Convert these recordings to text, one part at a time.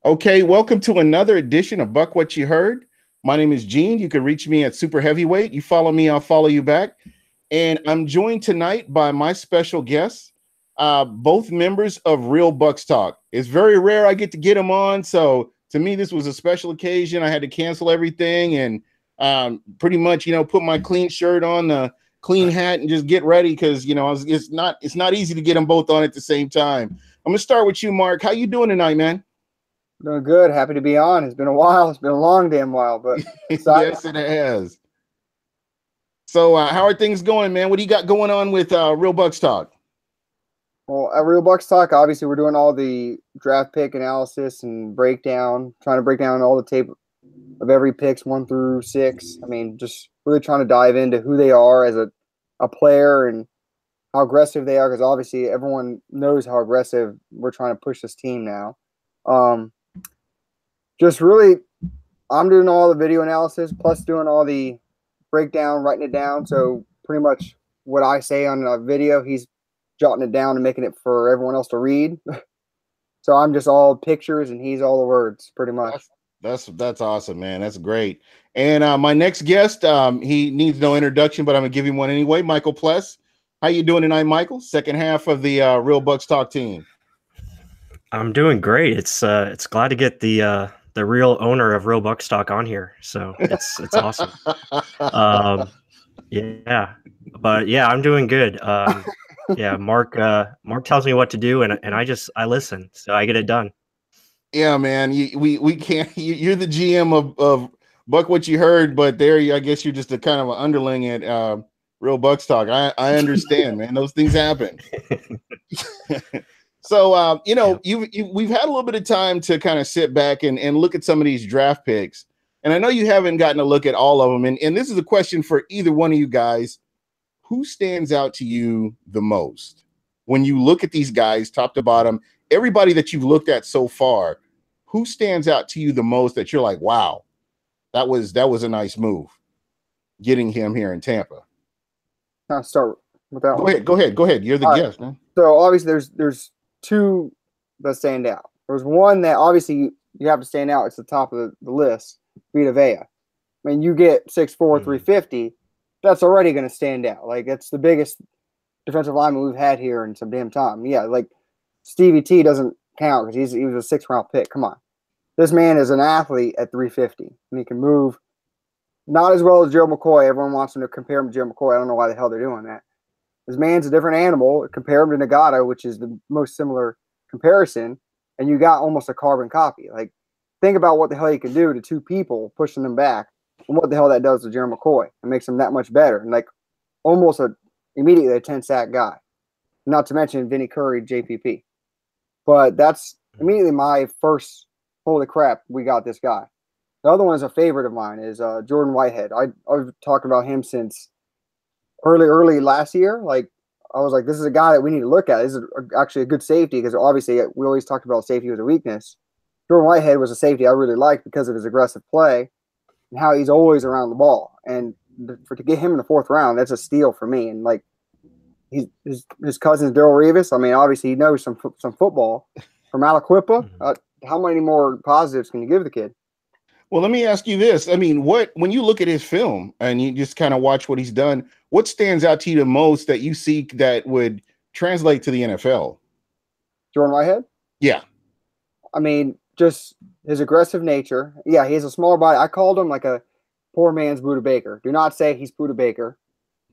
Okay, welcome to another edition of Buck What You Heard. My name is Gene. You can reach me at Super Heavyweight. You follow me, I'll follow you back. And I'm joined tonight by my special guests, both members of Real Bucs Talk. It's very rare I get to get them on, so to me this was a special occasion. I had to cancel everything and pretty much, put my clean shirt on, the clean hat, and just get ready because it's not easy to get them both on at the same time. I'm gonna start with you, Mark. How you doing tonight, man? Doing good. Happy to be on. It's been a while. It's been a long damn while, but excited. Yes, it has. So, how are things going, man? What do you got going on with Real Bucks Talk? Well, at Real Bucks Talk, obviously we're doing all the draft pick analysis and breakdown, trying to break down all the tape of every picks 1 through 6. I mean, just really trying to dive into who they are as a player and how aggressive they are, because obviously everyone knows how aggressive we're trying to push this team now. Um, just really, I'm doing all the video analysis, plus doing all the breakdown, writing it down. So pretty much what I say on a video, he's jotting it down and making it for everyone else to read. So I'm just all pictures and he's all the words, pretty much. That's awesome, man. That's great. And my next guest, he needs no introduction, but I'm gonna give him one anyway. Michael Pless. How you doing tonight, Michael? Second half of the Real Bucks Talk team. I'm doing great. It's glad to get the real owner of Real Buck Stock on here. So it's awesome. Yeah, but yeah, I'm doing good. Yeah, Mark tells me what to do, and I listen, so I get it done. Yeah, man. We can't. You're the GM of Buck What You Heard, but there, I guess you're just a kind of an underling at Real Bucks Talk. I understand, man. Those things happen. So, we've had a little bit of time to kind of sit back and look at some of these draft picks. And I know you haven't gotten a look at all of them. And this is a question for either one of you guys. Who stands out to you the most when you look at these guys, top to bottom, everybody that you've looked at so far? Who stands out to you the most that you're like, wow, that was a nice move, getting him here in Tampa? I'll start with that one. Go ahead. You're the guest, man. So obviously there's two that stand out. There's one that obviously you have to stand out. It's the top of the list, Vita Vea. I mean, you get 6'4", 350. That's already going to stand out. Like, that's the biggest defensive lineman we've had here in some damn time. Yeah, like Stevie T doesn't count because he was a 6th round pick. Come on. This man is an athlete at 350, and he can move not as well as Joe McCoy. Everyone wants him to compare him to Joe McCoy. I don't know why the hell they're doing that. This man's a different animal. Compare him to Nagata, which is the most similar comparison, and you got almost a carbon copy. Like, think about what the hell you can do to two people, pushing them back, and what the hell that does to Jerry McCoy. It makes him that much better, and like almost immediately a 10-sack guy. Not to mention Vinny Curry, JPP. But that's immediately my first, holy crap, we got this guy. The other one is a favorite of mine, is Jordan Whitehead. I've talked about him since early last year. Like, I was like, this is a guy that we need to look at. This is actually a good safety, because obviously we always talked about safety was a weakness. Jordan Whitehead was a safety I really liked because of his aggressive play and how he's always around the ball. And to get him in the 4th round, that's a steal for me. And like, his cousin's Daryl Revis. I mean, obviously he knows some football from Aliquippa. How many more positives can you give the kid? Well, let me ask you this. I mean, when you look at his film and you just kind of watch what he's done, what stands out to you the most that you see that would translate to the NFL? Jordan Whitehead? Yeah. I mean, just his aggressive nature. Yeah, he has a smaller body. I called him like a poor man's Buda Baker. Do not say he's Buda Baker.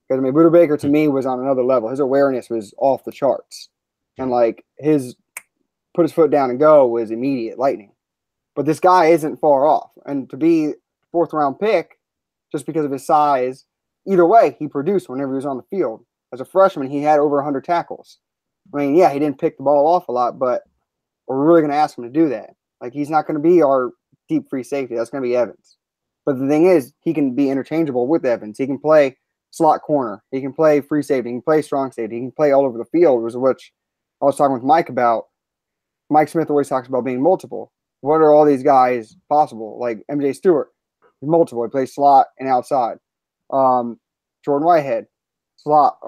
Because, I mean, Buda Baker to me was on another level. His awareness was off the charts. And like his put his foot down and go was immediate lightning. But this guy isn't far off. And to be 4th round pick, just because of his size, either way, he produced whenever he was on the field. As a freshman, he had over 100 tackles. I mean, yeah, he didn't pick the ball off a lot, but we're really going to ask him to do that. Like, he's not going to be our deep free safety. That's going to be Evans. But the thing is, he can be interchangeable with Evans. He can play slot corner. He can play free safety. He can play strong safety. He can play all over the field, which I was talking with Mike about. Mike Smith always talks about being multiple. What are all these guys possible? Like MJ Stewart, he's multiple. He plays slot and outside. Jordan Whitehead, slot,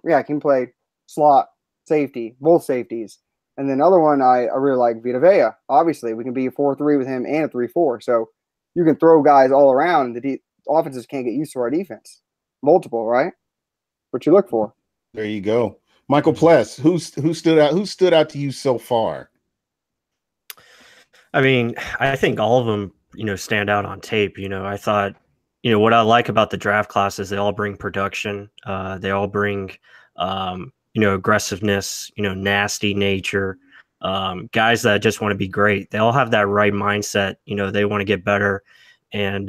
he can play slot, safety, both safeties. And then another one I really like, Vita Vea. Obviously, we can be a 4-3 with him and a 3-4. So you can throw guys all around. The offenses can't get used to our defense. Multiple, right? What you look for. There you go. Michael Pless, who stood out? Who stood out to you so far? I mean, I think all of them, stand out on tape. I thought, what I like about the draft class is they all bring production. They all bring, aggressiveness, nasty nature. Guys that just want to be great. They all have that right mindset. They want to get better, and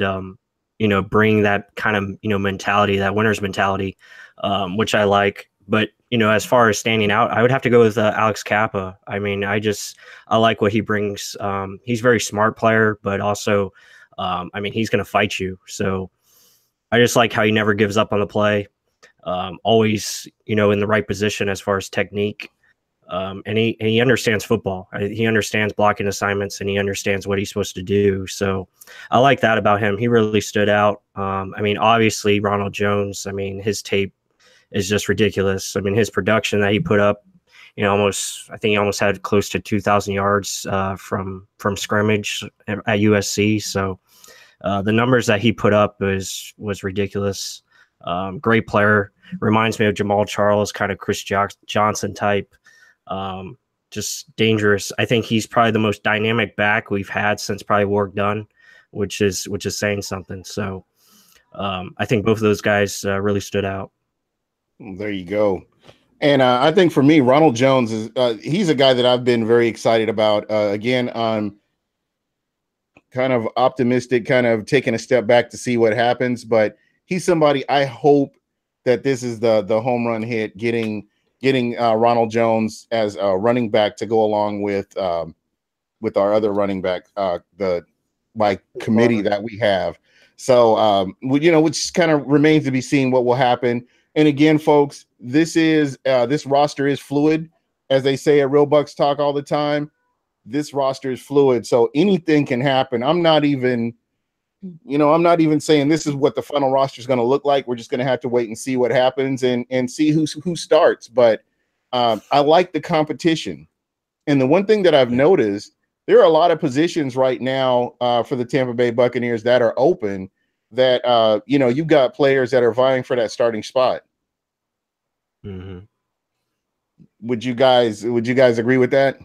bring that kind of mentality, that winner's mentality, which I like. But as far as standing out, I would have to go with Alex Kappa. I mean, I like what he brings. He's a very smart player, but also, he's going to fight you. So I just like how he never gives up on the play. Always, in the right position as far as technique. And he understands football. He understands blocking assignments, and he understands what he's supposed to do. So I like that about him. He really stood out. Obviously Ronald Jones, his tape is just ridiculous. His production that he put up, I think he almost had close to 2,000 yards from scrimmage at USC. So the numbers that he put up was ridiculous. Great player. Reminds me of Jamal Charles, kind of Chris Johnson type. Just dangerous. I think he's probably the most dynamic back we've had since probably Warrick Dunn, which is saying something. So I think both of those guys really stood out. There you go. And I think for me, Ronald Jones is he's a guy that I've been very excited about. Again, I'm kind of optimistic, kind of taking a step back to see what happens. But he's somebody I hope that this is the home run hit, getting Ronald Jones as a running back to go along with our other running back, the committee that we have. So which kind of remains to be seen what will happen. And again, folks, this roster is fluid, as they say at Real Bucs Talk all the time. This roster is fluid, so anything can happen. I'm not even saying this is what the final roster is going to look like. We're just going to have to wait and see what happens and see who starts. But I like the competition. And the one thing that I've noticed, there are a lot of positions right now for the Tampa Bay Buccaneers that are open that, you've got players that are vying for that starting spot. Mm-hmm. Would you guys agree with that?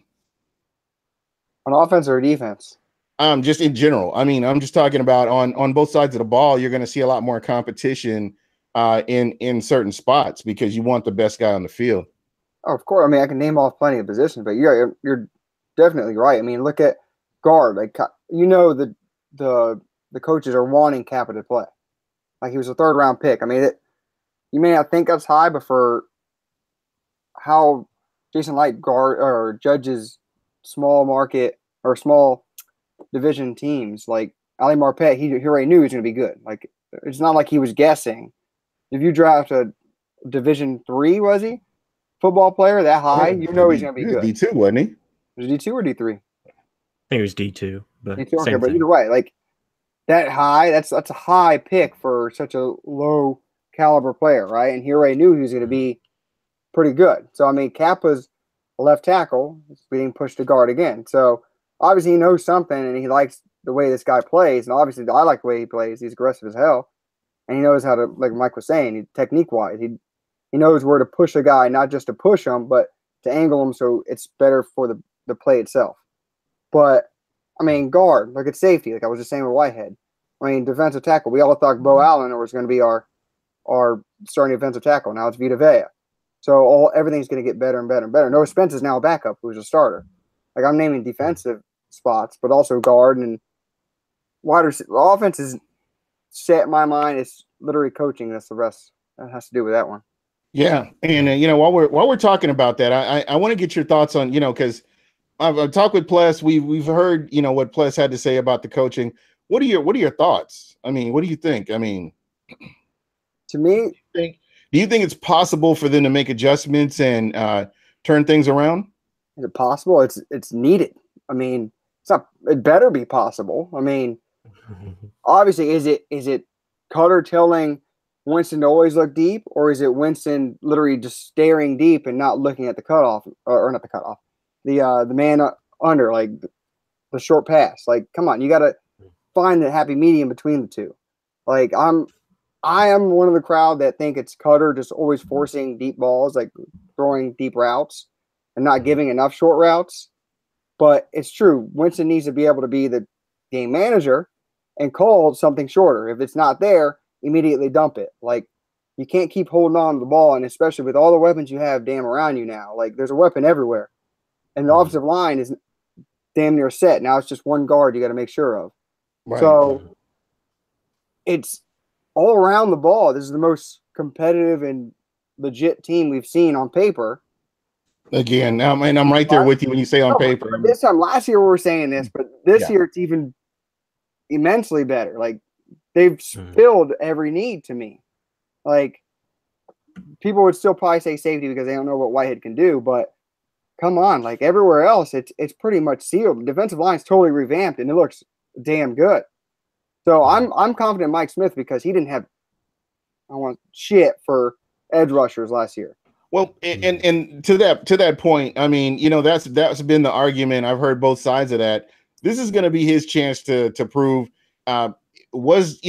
On offense or defense? Just in general. I'm just talking about on both sides of the ball. You're going to see a lot more competition in certain spots because you want the best guy on the field. Oh, of course. I can name off plenty of positions, but you're definitely right. Look at guard. The coaches are wanting Kappa to play. He was a 3rd round pick. You may not think that's high, but for how Jason Light guard or judges small market or small division teams like Ali Marpet, he already knew he was going to be good. It's not like he was guessing. If you draft a Division III, was he football player that high? He's going to be good. D2, wasn't he? Was it D2 or D3? I think it was D2, but D2, okay, same but thing. either way, that high, that's a high pick for such a low caliber player, right? And he already knew he was going to be pretty good. So Kappa's a left tackle, being pushed to guard again. So obviously he knows something, and he likes the way this guy plays. And obviously I like the way he plays. He's aggressive as hell, and he knows how to, like Mike was saying, technique wise, he knows where to push a guy, not just to push him, but to angle him so it's better for the play itself. But guard, look at safety, like I was just saying with Whitehead. Defensive tackle, we all thought Bo Allen was going to be our starting defensive tackle. Now it's Vita Vea. So everything's going to get better and better and better. Noah Spence is now a backup who's a starter. I'm naming defensive spots, but also guard and wide receiver. The offense is set in my mind. It's literally coaching. That's the rest. That has to do with that one. Yeah, and while we're talking about that, I want to get your thoughts on because I've talked with Pless. We've heard what Pless had to say about the coaching. What are your thoughts? What do you think? To me, do you think it's possible for them to make adjustments and turn things around? Is it possible? It's needed. It's not. It better be possible. Obviously, is it Cutter telling Winston to always look deep, or is it Winston literally just staring deep and not looking at the cutoff, or not the cutoff, the man under, like the short pass. Like, come on, you got to find the happy medium between the two. Like, I am one of the crowd that think it's Cutter just always forcing deep balls, like throwing deep routes and not giving enough short routes. But it's true. Winston needs to be able to be the game manager and call something shorter. If it's not there, immediately dump it. Like, you can't keep holding on to the ball, and especially with all the weapons you have damn around you now. Like, there's a weapon everywhere. And the offensive line is damn near set. Now it's just one guard you got to make sure of. Right. So it's all around the ball. This is the most competitive and legit team we've seen on paper. Again, and I'm right there with you when you say on paper. This time, last year we were saying this, but this year it's even immensely better. Like, they've filled every need to me. Like, people would still probably say safety because they don't know what Whitehead can do, but come on, like everywhere else, it's pretty much sealed. The defensive line's totally revamped and it looks damn good. So I'm confident in Mike Smith because he didn't have shit for edge rushers last year. Well, and to that point, I mean, you know, that's been the argument. I've heard both sides of that. This is going to be his chance to prove is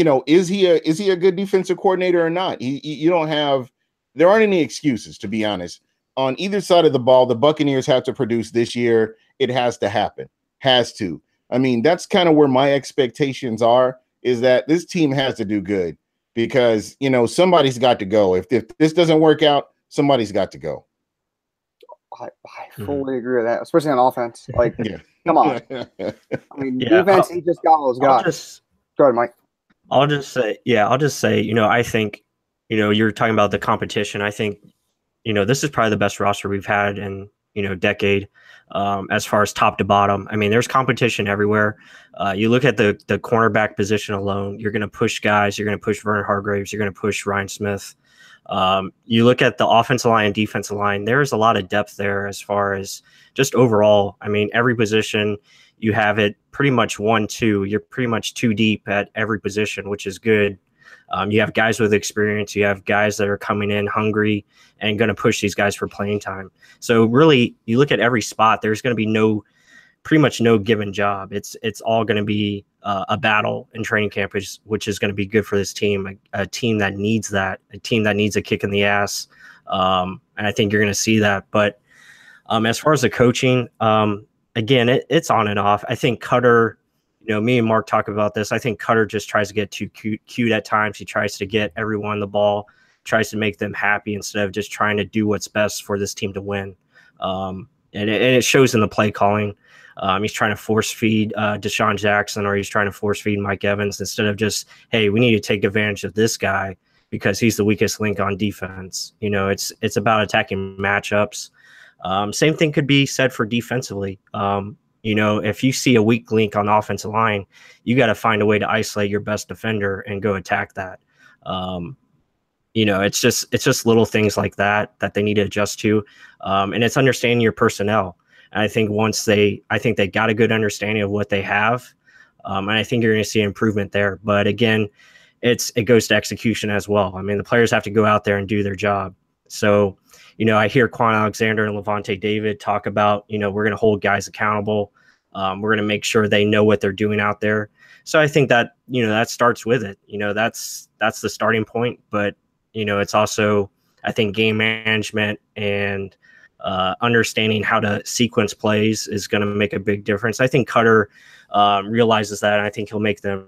he a good defensive coordinator or not? There aren't any excuses, to be honest. On either side of the ball, the Buccaneers have to produce this year. It has to happen. Has to. I mean, that's kind of where my expectations are, is that this team has to do good because, you know, somebody's got to go. If this doesn't work out, somebody's got to go. I fully agree with that, especially on offense. Like, come on. I mean, defense, he just got those guys. Go ahead, Mike. I'll just say, you know, I think, you know, you're talking about the competition. I think, you know, this is probably the best roster we've had in, you know, decade as far as top to bottom. I mean, there's competition everywhere. You look at the cornerback position alone, you're going to push guys. You're going to push Vernon Hargraves. You're going to push Ryan Smith. You look at the offensive line and defensive line, there's a lot of depth there as far as just overall. I mean, every position you have it pretty much 1-2. You're pretty much too deep at every position, which is good. You have guys with experience. You have guys that are coming in hungry and going to push these guys for playing time. So really, you look at every spot, there's going to be pretty much no given job. It's all going to be a battle in training camp, which is going to be good for this team, a team that needs that, a team that needs a kick in the ass. And I think you're going to see that. But as far as the coaching, again, it's on and off. I think Cutter, you know, me and Mark talk about this. I think Cutter just tries to get too cute at times. He tries to get everyone the ball, tries to make them happy instead of just trying to do what's best for this team to win. And it shows in the play calling. He's trying to force feed Deshaun Jackson, or he's trying to force feed Mike Evans instead of just, hey, we need to take advantage of this guy because he's the weakest link on defense. You know, it's about attacking matchups. Same thing could be said for defensively. You know, if you see a weak link on the offensive line, you got to find a way to isolate your best defender and go attack that. You know, it's just little things like that they need to adjust to. And it's understanding your personnel. And I think they got a good understanding of what they have. And I think you're going to see improvement there. But again, it goes to execution as well. I mean, the players have to go out there and do their job. So, you know, I hear Quan Alexander and Levante David talk about, you know, we're going to hold guys accountable. We're going to make sure they know what they're doing out there. So I think that, you know, that starts with it. You know, that's the starting point. But, you know, it's also, I think, game management and understanding how to sequence plays is going to make a big difference. I think Cutter realizes that, and I think he'll make the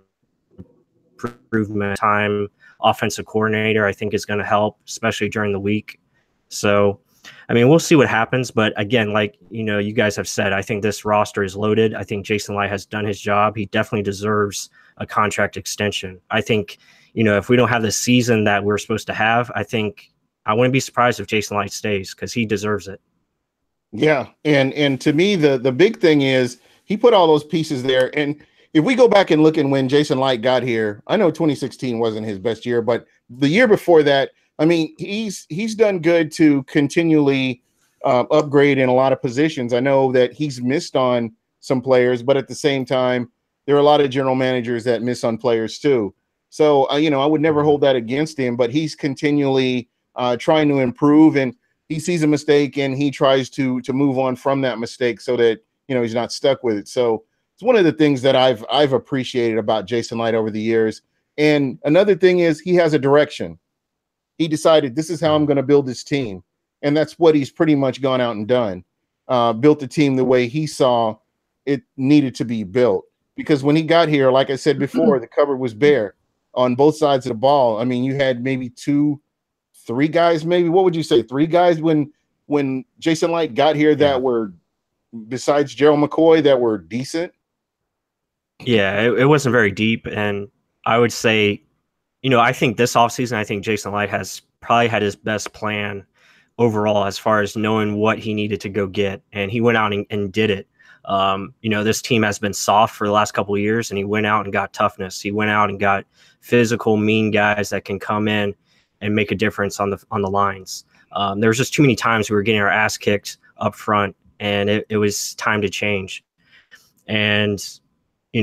improvement time. Offensive coordinator, I think, is going to help, especially during the week. So, I mean, we'll see what happens. But again, like, you know, you guys have said, I think this roster is loaded. I think Jason Light has done his job. He definitely deserves a contract extension. I think, you know, if we don't have the season that we're supposed to have, I think I wouldn't be surprised if Jason Light stays because he deserves it. Yeah. And to me, the big thing is he put all those pieces there. And if we go back and look at when Jason Light got here, I know 2016 wasn't his best year, but the year before that, I mean, he's done good to continually upgrade in a lot of positions. I know that he's missed on some players, but at the same time, there are a lot of general managers that miss on players too. So, you know, I would never hold that against him, but he's continually trying to improve. And he sees a mistake and he tries to move on from that mistake so that, he's not stuck with it. So it's one of the things that I've appreciated about Jason Light over the years. And another thing is he has a direction. He decided this is how I'm going to build this team. And that's what he's pretty much gone out and done. Built the team the way he saw it needed to be built. Because when he got here, like I said before, the cupboard was bare on both sides of the ball. I mean, you had maybe 3 guys, maybe. What would you say? 3 guys when Jason Light got here that were, besides Gerald McCoy, that were decent? Yeah, it wasn't very deep. And I would say, I think this offseason, I think Jason Light has probably had his best plan overall as far as knowing what he needed to go get. And he went out and did it. This team has been soft for the last couple of years, and he went out and got toughness. He went out and got physical, mean guys that can come in and make a difference on the lines. There was just too many times we were getting our ass kicked up front, and it was time to change. And,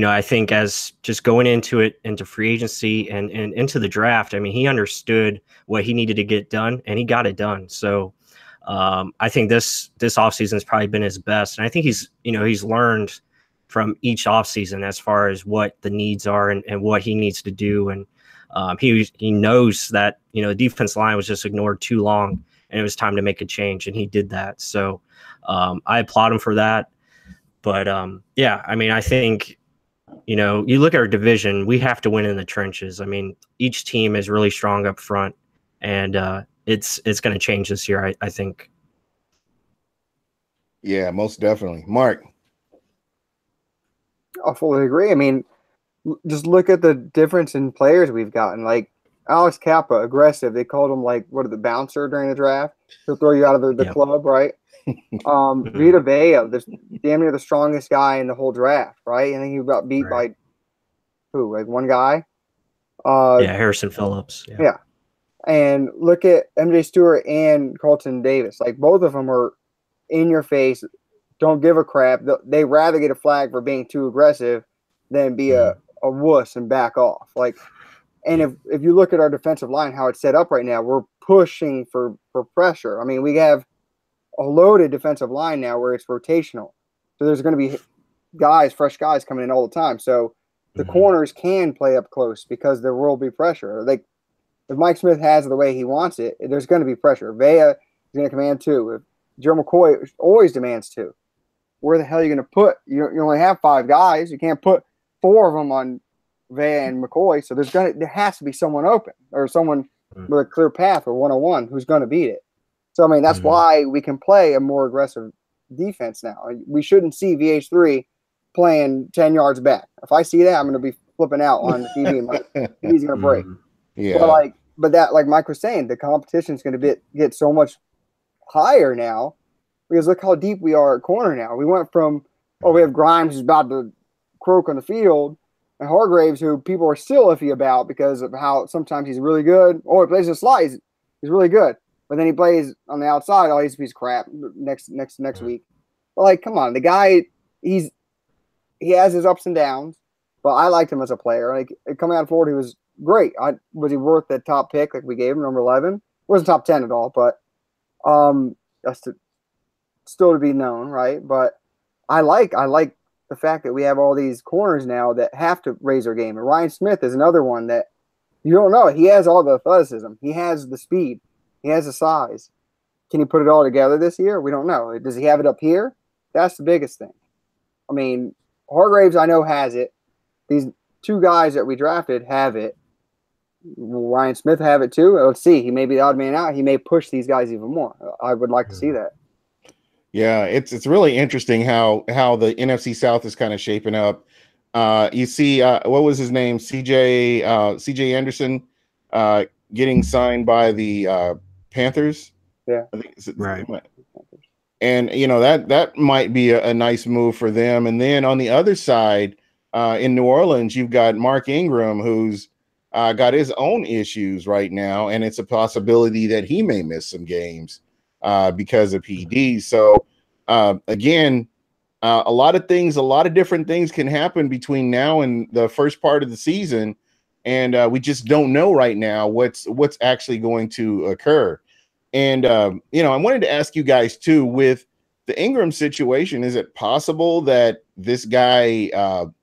I think as just going into free agency and into the draft, I mean, he understood what he needed to get done, and he got it done. So I think this offseason has probably been his best. And I think he's learned from each offseason as far as what the needs are and what he needs to do. And he knows that, the defense line was just ignored too long, and it was time to make a change, and he did that. So I applaud him for that. But I mean, I think, you look at our division, we have to win in the trenches. I mean, each team is really strong up front, and it's going to change this year, I think. Yeah, most definitely. Mark? I fully agree. I mean, just look at the difference in players we've gotten. Like Alex Kappa, aggressive. They called him the bouncer during the draft. He'll throw you out of the club, right? Vita Vea, damn near the strongest guy in the whole draft, right? I think he got beat by who? Like one guy? Harrison Phillips. Yeah. And look at MJ Stewart and Carlton Davis. Like both of them are in your face, don't give a crap. They rather get a flag for being too aggressive than be a wuss and back off. Like, and if you look at our defensive line, how it's set up right now, we're pushing for pressure. I mean, we have a loaded defensive line now where it's rotational. So there's going to be fresh guys coming in all the time. So the corners can play up close because there will be pressure. Like if Mike Smith has it the way he wants it, there's going to be pressure. Vea is going to command 2. If Joe McCoy always demands 2. Where the hell are you going to put? You only have 5 guys. You can't put 4 of them on Vea and McCoy. So there has to be someone open or someone with a clear path or 1-on-1 who's going to beat it. So, I mean, that's why we can play a more aggressive defense now. We shouldn't see VH3 playing 10 yards back. If I see that, I'm going to be flipping out on the TV. He's going to break. Yeah. But that, like Mike was saying, the competition is going to get so much higher now because look how deep we are at corner now. We went from, we have Grimes who's about to croak on the field and Hargraves who people are still iffy about because of how sometimes he's really good. He plays the slide. He's really good. But then he plays on the outside. He's a piece of crap next week. But come on, the guy, he has his ups and downs. But I liked him as a player. Coming out of Florida, he was great. Was he worth that top pick like we gave him, number 11? Wasn't top 10 at all, but that's still to be known, right? But I like the fact that we have all these corners now that have to raise their game. And Ryan Smith is another one that you don't know. He has all the athleticism. He has the speed. He has the size. Can he put it all together this year? We don't know. Does he have it up here? That's the biggest thing. I mean, Hargraves, I know, has it. These 2 guys that we drafted have it. Will Ryan Smith have it too? Let's see. He may be the odd man out. He may push these guys even more. I would like to see that. Yeah, it's really interesting how the NFC South is kind of shaping up. You see, what was his name? CJ Anderson getting signed by the Panthers. Yeah, I think right. And that might be a nice move for them. And then on the other side, in New Orleans, you've got Mark Ingram, who's got his own issues right now, and it's a possibility that he may miss some games because of PD. So again, a lot of different things can happen between now and the first part of the season. And we just don't know right now what's actually going to occur. And I wanted to ask you guys too, with the Ingram situation, is it possible that this guy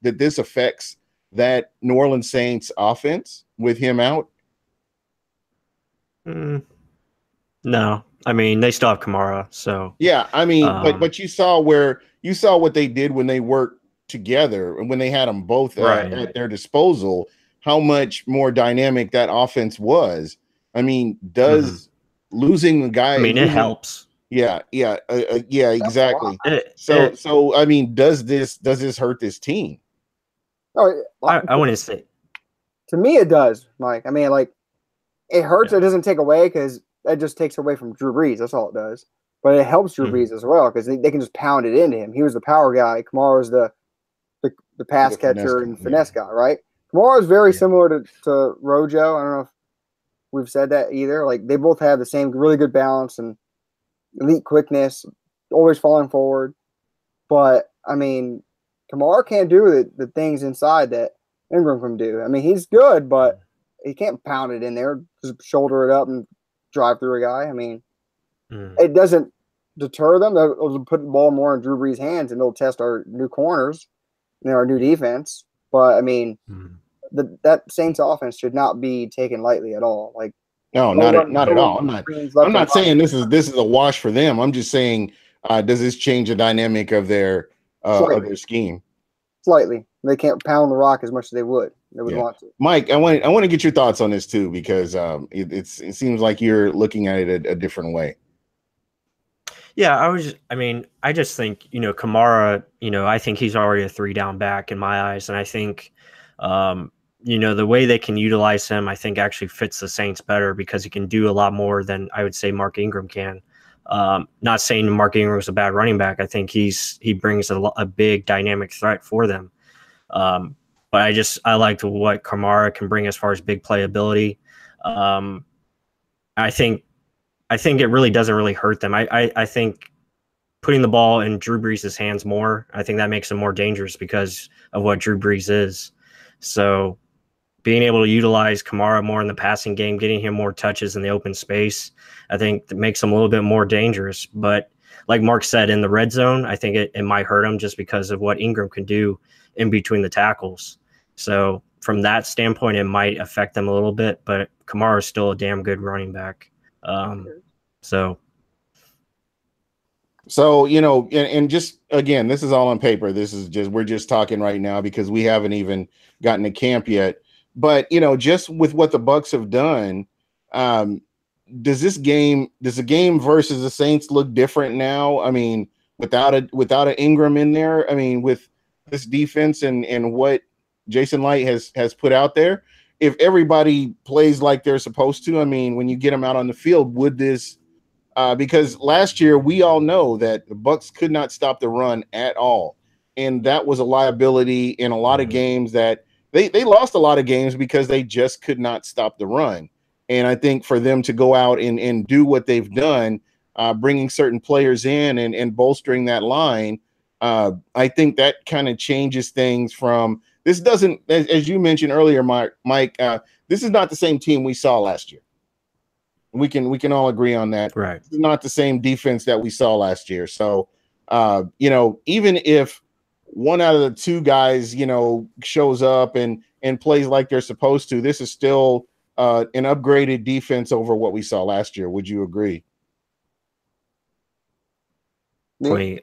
that this affects that New Orleans Saints offense with him out? No, I mean they still have Kamara, so yeah. I mean, but you saw what they did when they worked together and when they had them both right. at their disposal. How much more dynamic that offense was. I mean, does losing the guy? I mean, it helps. Yeah, exactly. So I mean, does this hurt this team? Oh, I wouldn't say. To me, it does, Mike. I mean, like, it hurts. Yeah. It doesn't take away because that just takes away from Drew Brees. That's all it does. But it helps Drew Brees as well because they can just pound it into him. He was the power guy. Kamara was the pass catcher and finesse guy, right? Kamara is very similar to Rojo. I don't know if we've said that either. Like, they both have the same really good balance and elite quickness, always falling forward. But, I mean, Kamara can't do the things inside that Ingram can do. I mean, he's good, but he can't pound it in there, just shoulder it up and drive through a guy. I mean, it doesn't deter them. They'll put the ball more in Drew Brees' hands, and they'll test our new corners and our new defense. But, I mean, that Saints offense should not be taken lightly at all. Like, no, not at all. I'm not saying this is a wash for them. I'm just saying, does this change the dynamic of their scheme? Slightly. They can't pound the rock as much as they would want to. Mike, I want to get your thoughts on this too, because it seems like you're looking at it a different way. Yeah, I just think, Kamara, I think he's already a 3-down back in my eyes. And I think, the way they can utilize him, I think actually fits the Saints better because he can do a lot more than I would say Mark Ingram can. Not saying Mark Ingram's a bad running back. I think he brings a big dynamic threat for them. But I liked what Kamara can bring as far as big playability. I think it really doesn't really hurt them. I think putting the ball in Drew Brees' hands more, I think that makes him more dangerous because of what Drew Brees is. So being able to utilize Kamara more in the passing game, getting him more touches in the open space, I think that makes him a little bit more dangerous. But like Mark said, in the red zone, I think it might hurt him just because of what Ingram can do in between the tackles. So from that standpoint, it might affect them a little bit, but Kamara is still a damn good running back. So, and just again, this is all on paper. We're just talking right now because we haven't even gotten to camp yet. But just with what the Bucs have done, does the game versus the Saints look different now? I mean, without an Ingram in there, I mean, with this defense and what Jason Light has put out there, if everybody plays like they're supposed to, I mean, when you get them out on the field, would this? Because last year we all know that the Bucs could not stop the run at all, and that was a liability in a lot of games that they lost a lot of games because they just could not stop the run. And I think for them to go out and do what they've done, bringing certain players in and bolstering that line, I think that kind of changes things from this doesn't, as you mentioned earlier, Mike, this is not the same team we saw last year. We can all agree on that. Right. It's not the same defense that we saw last year. So, even if one out of the two guys, shows up and plays like they're supposed to, this is still an upgraded defense over what we saw last year. Would you agree? Wait,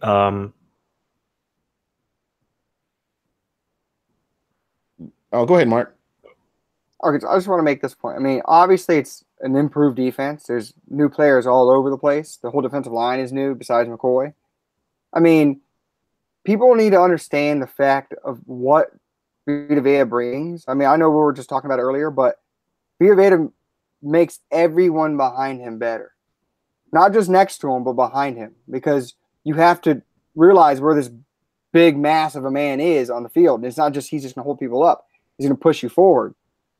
Oh, go ahead, Mark. Okay, I just want to make this point. I mean, obviously it's an improved defense. There's new players all over the place. The whole defensive line is new besides McCoy. I mean, people need to understand the fact of what Vita Vea brings. I mean, I know we were just talking about it earlier, but Vita Vea makes everyone behind him better. Not just next to him, but behind him. Because you have to realize where this big mass of a man is on the field. And it's not just he's just going to hold people up. He's going to push you forward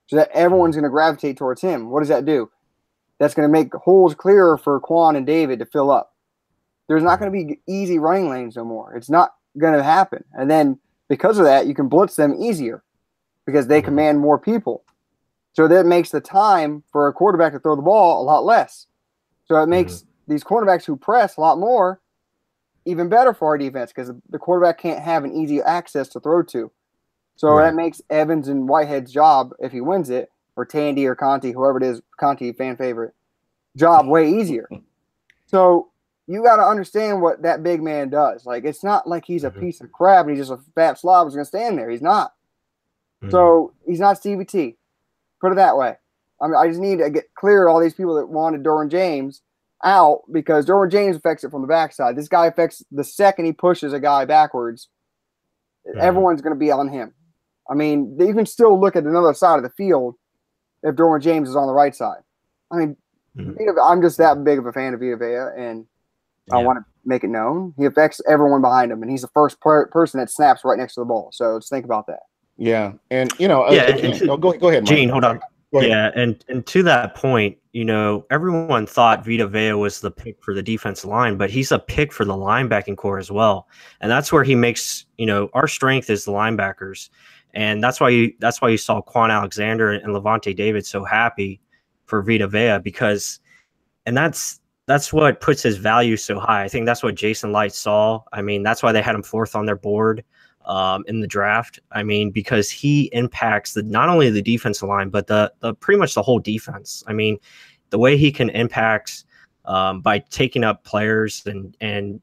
so that everyone's going to gravitate towards him. What does that do? That's going to make holes clearer for Quan and David to fill up. There's not going to be easy running lanes no more. It's not going to happen. And then because of that, you can blitz them easier because they command more people. So that makes the time for a quarterback to throw the ball a lot less. So it makes these cornerbacks who press a lot more even better for our defense because the quarterback can't have an easy access to throw to. So that makes Evans and Whitehead's job, if he wins it, or Tandy or Conti, whoever it is, Conti, fan favorite, job way easier. So you got to understand what that big man does. Like, it's not like he's a piece of crap and he's just a fat slob who's going to stand there. He's not. So he's not Stevie T. Put it that way. I mean, I just need to get clear all these people that wanted Derwin James out because Derwin James affects it from the backside. This guy affects the second he pushes a guy backwards. Everyone's going to be on him. I mean, you can still look at another side of the field if Derwin James is on the right side. I mean, I'm just that big of a fan of Vita Vea, and I want to make it known. He affects everyone behind him, and he's the first person that snaps right next to the ball. So let's think about that. Yeah, and go ahead, Mike. Gene, hold on. Yeah, and to that point, everyone thought Vita Vea was the pick for the defensive line, but he's a pick for the linebacking core as well. And that's where he makes, our strength is the linebackers. And that's why you saw Quan Alexander and Levante David so happy for Vita Vea because that's what puts his value so high. I think that's what Jason Light saw. I mean, that's why they had him 4th on their board in the draft. I mean, because he impacts not only the defensive line, but the pretty much the whole defense. I mean, the way he can impact by taking up players and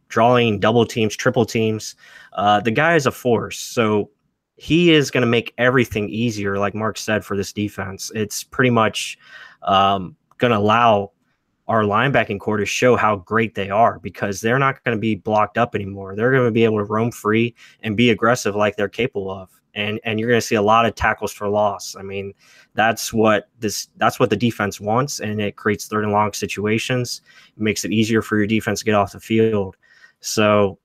drawing double teams, triple temes. The guy is a force. So he is going to make everything easier, like Mark said, for this defense. It's pretty much going to allow our linebacking core to show how great they are because they're not going to be blocked up anymore. They're going to be able to roam free and be aggressive like they're capable of. And you're going to see a lot of tackles for loss. I mean, that's what the defense wants, and it creates 3rd and long situations. It makes it easier for your defense to get off the field. So,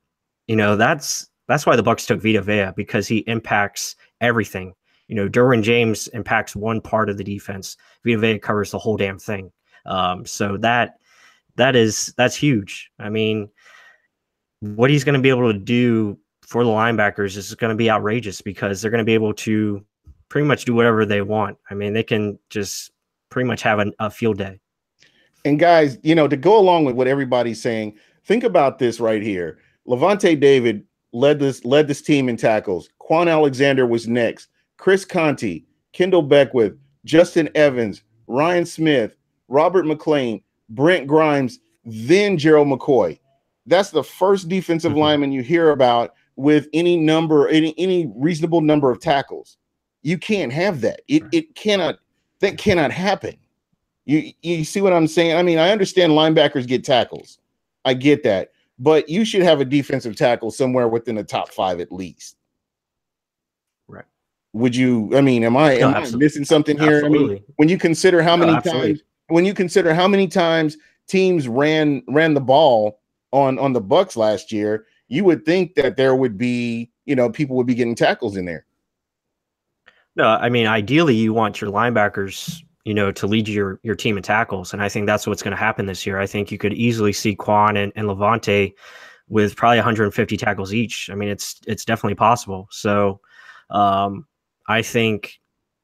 that's why the Bucs took Vita Vea because he impacts everything. Derwin James impacts one part of the defense. Vita Vea covers the whole damn thing. So that's huge. I mean, what he's going to be able to do for the linebackers is going to be outrageous because they're going to be able to pretty much do whatever they want. I mean, they can just pretty much have a field day. And guys, to go along with what everybody's saying, think about this right here. Levante David led this team in tackles. Quan Alexander was next. Chris Conti, Kendall Beckwith, Justin Evans, Ryan Smith, Robert McLean, Brent Grimes, then Gerald McCoy. That's the first defensive lineman you hear about with any reasonable number of tackles. You can't have that. That cannot happen. You see what I'm saying? I mean, I understand linebackers get tackles. I get that. But you should have a defensive tackle somewhere within the top 5 at least. Right. Would you, am I missing something here? Absolutely. I mean, when you consider how many times teams ran the ball on the Bucs last year, you would think that there would be, people would be getting tackles in there. No, I mean, ideally you want your linebackers, to lead your team in tackles. And I think that's what's going to happen this year. I think you could easily see Quan and Levante with probably 150 tackles each. I mean, it's definitely possible. So I think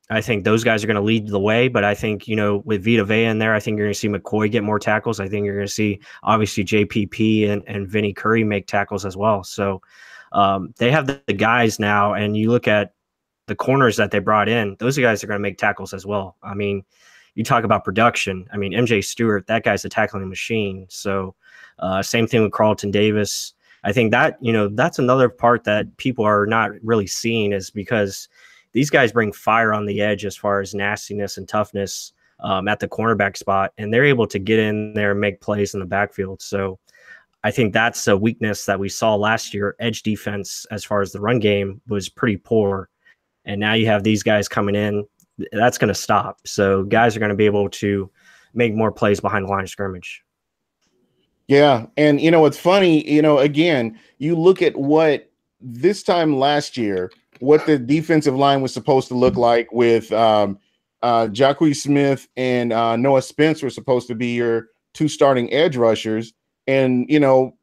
those guys are going to lead the way, but I think, with Vita Vea in there, I think you're going to see McCoy get more tackles. I think you're going to see obviously JPP and Vinny Curry make tackles as well. So they have the guys now, and you look at the corners that they brought in, those guys are going to make tackles as well. I mean, you talk about production. I mean, MJ Stewart, that guy's a tackling machine. So same thing with Carlton Davis. I think that, that's another part that people are not really seeing is because these guys bring fire on the edge as far as nastiness and toughness at the cornerback spot, and they're able to get in there and make plays in the backfield. So I think that's a weakness that we saw last year. Edge defense, as far as the run game, was pretty poor. And now you have these guys coming in. That's going to stop. So guys are going to be able to make more plays behind the line of scrimmage. Yeah. And, it's funny, again, you look at what this time last year, what the defensive line was supposed to look like with Jacquez Smith and Noah Spence were supposed to be your 2 starting edge rushers. And,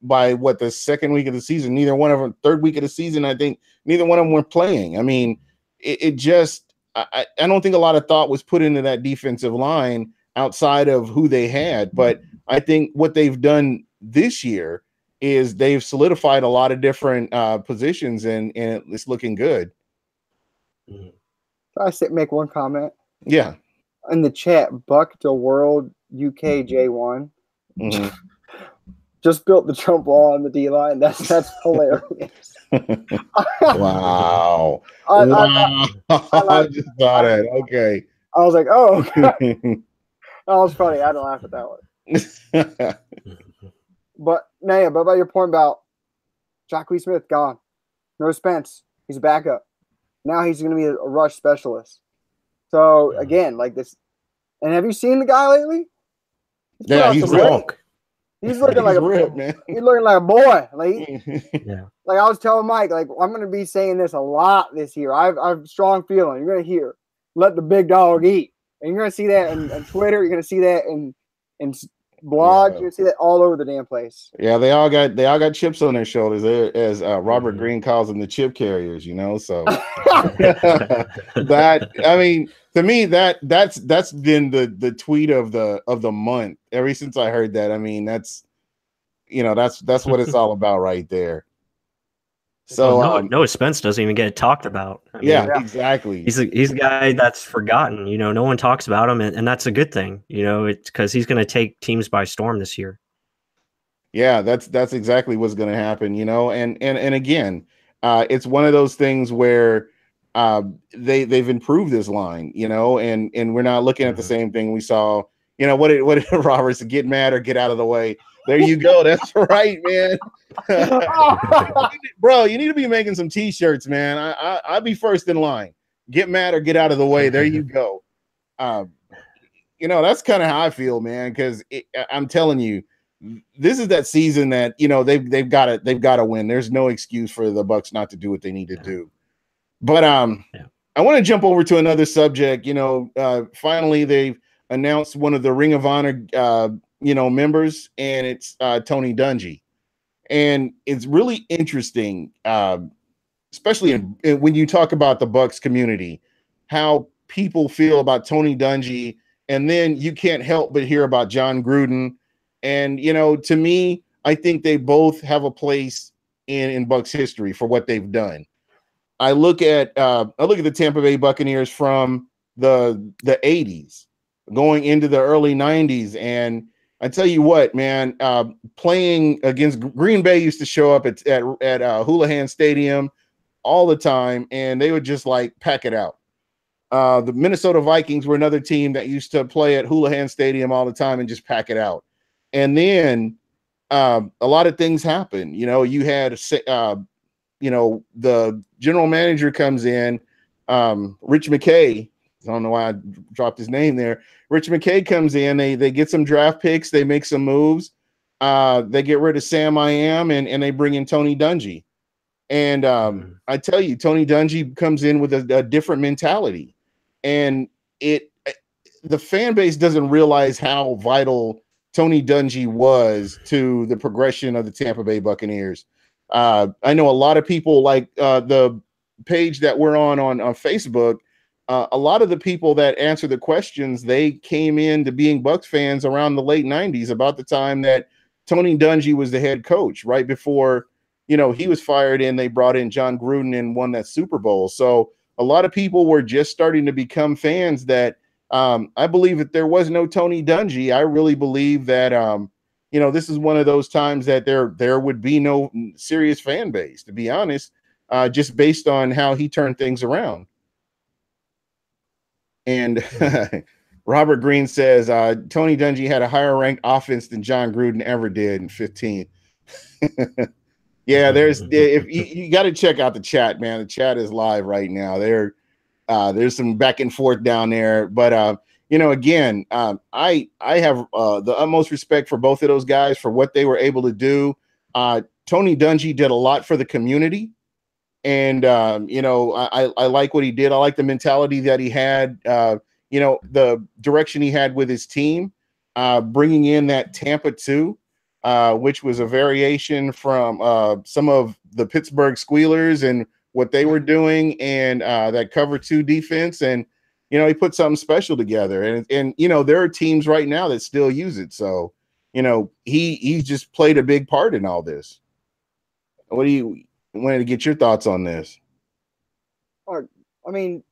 by the second week of the season, neither one of them, third week of the season, I think neither one of them were playing. I mean, I don't think a lot of thought was put into that defensive line outside of who they had. But I think what they've done this year is they've solidified a lot of different positions, and it's looking good. I make one comment. Yeah. In the chat, Buck to World UK J1 just built the Trump wall on the D line. That's hilarious. Wow. I just saw that. Okay. I was like, oh, okay. That was funny. I had to laugh at that one. But about your point about Jacquez Smith gone. No Spence. He's a backup. Now he's going to be a rush specialist. So again, like this. And have you seen the guy lately? Yeah, he's ripped. He's looking like ripped, man. He's looking like a boy. Like, yeah. Like I was telling Mike, like I'm going to be saying this a lot this year. I have a strong feeling. You're going to hear, let the big dog eat. And you're going to see that in Twitter. You're going to see that in blogs. You're going to see that all over the damn place. Yeah, they all got chips on their shoulders, as Robert Greene calls them, the chip carriers. So that, I mean, to me, that's been the tweet of the month ever since I heard that. I mean, that's what it's all about right there. So Noah Spence doesn't even get talked about. I mean, exactly. He's a guy that's forgotten. No one talks about him, and that's a good thing. It's because he's going to take teams by storm this year. Yeah, that's exactly what's going to happen. And again, it's one of those things where they've improved this line. And we're not looking at the same thing we saw. What did Robert say? Get mad or get out of the way. There you go. That's right, man. Bro, you need to be making some t-shirts, man. I'll be first in line. Get mad or get out of the way. There you go. That's kind of how I feel, man, because I'm telling you, this is that season that they've got to win. There's no excuse for the Bucs not to do what they need to do. But I want to jump over to another subject. Finally they've announced one of the Ring of Honor members, and it's Tony Dungy. And it's really interesting, especially when you talk about the Bucs community, how people feel about Tony Dungy, and then you can't help but hear about John Gruden. And to me, I think they both have a place in Bucs history for what they've done. I look at the Tampa Bay Buccaneers from the 80s going into the early 90s, and I tell you what, man, playing against Green Bay used to show up at Houlihan Stadium all the time, and they would just like pack it out. The Minnesota Vikings were another team that used to play at Houlihan Stadium all the time and just pack it out. And then a lot of things happen. You had the general manager comes in, Rich McKay. I don't know why I dropped his name there. Rich McKay comes in. They get some draft picks. They make some moves. They get rid of Sam I Am, and they bring in Tony Dungy. And I tell you, Tony Dungy comes in with a different mentality. And the fan base doesn't realize how vital Tony Dungy was to the progression of the Tampa Bay Buccaneers. I know a lot of people, like the page that we're on Facebook, a lot of the people that answer the questions, they came into being Bucs fans around the late 90s, about the time that Tony Dungy was the head coach, right before, he was fired, and they brought in John Gruden and won that Super Bowl. So a lot of people were just starting to become fans that I believe if there was no Tony Dungy, I really believe that, this is one of those times that there would be no serious fan base, to be honest, just based on how he turned things around. And Robert Greene says Tony Dungy had a higher ranked offense than John Gruden ever did in 15. Yeah, if you got to check out the chat, man. The chat is live right now. There's some back and forth down there, but again, I have the utmost respect for both of those guys for what they were able to do. Tony Dungy did a lot for the community. And, I like what he did. I like the mentality that he had, the direction he had with his team, bringing in that Tampa 2, which was a variation from some of the Pittsburgh Squealers and what they were doing, and that cover 2 defense. And he put something special together. And there are teams right now that still use it. So, he's just played a big part in all this. What do you wanted to get your thoughts on this? I mean,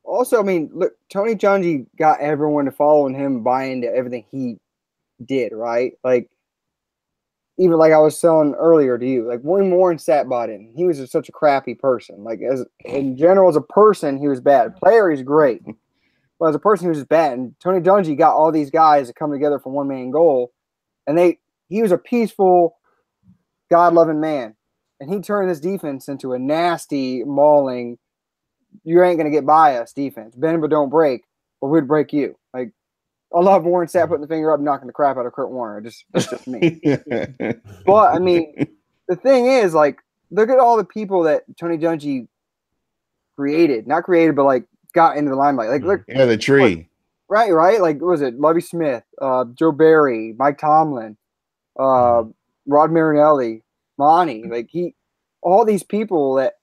also, look, Tony Dungy got everyone to follow him, buy into everything he did, right? Like, even like I was saying earlier to you, like when Warren Sapp bought in, he was just such a crappy person. Like, as in general, as a person, he was bad. Player, he's great, but as a person, he was just bad. And Tony Dungy got all these guys to come together for one man goal, and he was a peaceful, God-loving man, and he turned this defense into a nasty, mauling, you ain't gonna get by us defense. Bend but don't break, but we'd break you. Like, I love Warren Sapp putting the finger up and knocking the crap out of Kurt Warner. That's just me. But I mean, the thing is, like, look at all the people that Tony Dungy not created, but like got into the limelight. Like, look, the tree. Like, right. Like, what was it Lovie Smith, Joe Barry, Mike Tomlin, Rod Marinelli, Monty? Like, all these people that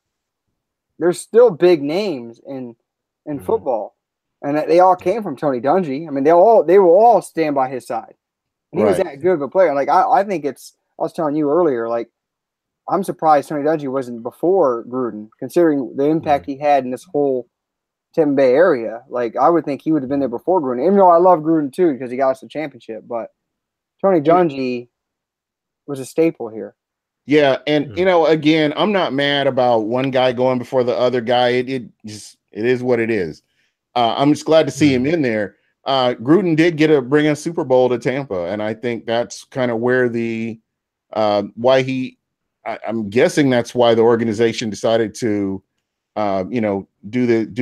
they're still big names in football. And that they all came from Tony Dungy. I mean, they will all stand by his side. And he was that good of a player. Like, I think I was telling you earlier, like, I'm surprised Tony Dungy wasn't before Gruden, considering the impact he had in this whole Tampa Bay area. Like, I would think he would have been there before Gruden. Even though I love Gruden too because he got us the championship, but Tony Dungy was a staple here. Yeah, and again, I'm not mad about one guy going before the other guy. It is what it is. I'm just glad to see him in there. Gruden did bring a Super Bowl to Tampa, and I think that's kind of where I'm guessing that's why the organization decided to, do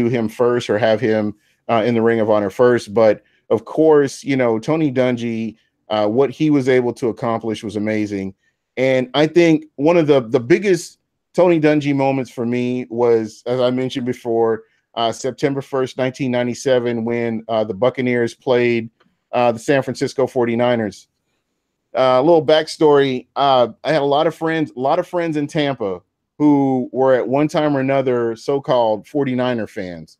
him first or have him in the Ring of Honor first. But of course, Tony Dungy, what he was able to accomplish was amazing. And I think one of the biggest Tony Dungy moments for me was, as I mentioned before, September 1st, 1997, when the Buccaneers played the San Francisco 49ers. A little backstory. I had a lot of friends in Tampa who were at one time or another so-called 49er fans.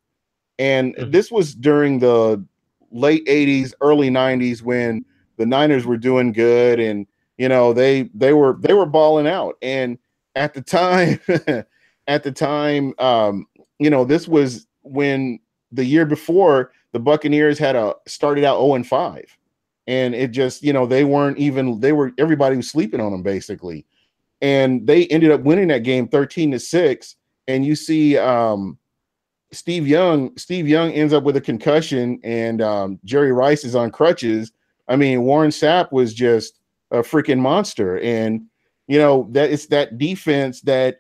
And this was during the late 80s, early 90s when the Niners were doing good and they were balling out. And at the time, this was when the year before the Buccaneers started out 0-5, and it just, everybody was sleeping on them basically. And they ended up winning that game 13-6. And you see, Steve Young ends up with a concussion, and Jerry Rice is on crutches. I mean, Warren Sapp was just a freaking monster. And, that it's that defense that,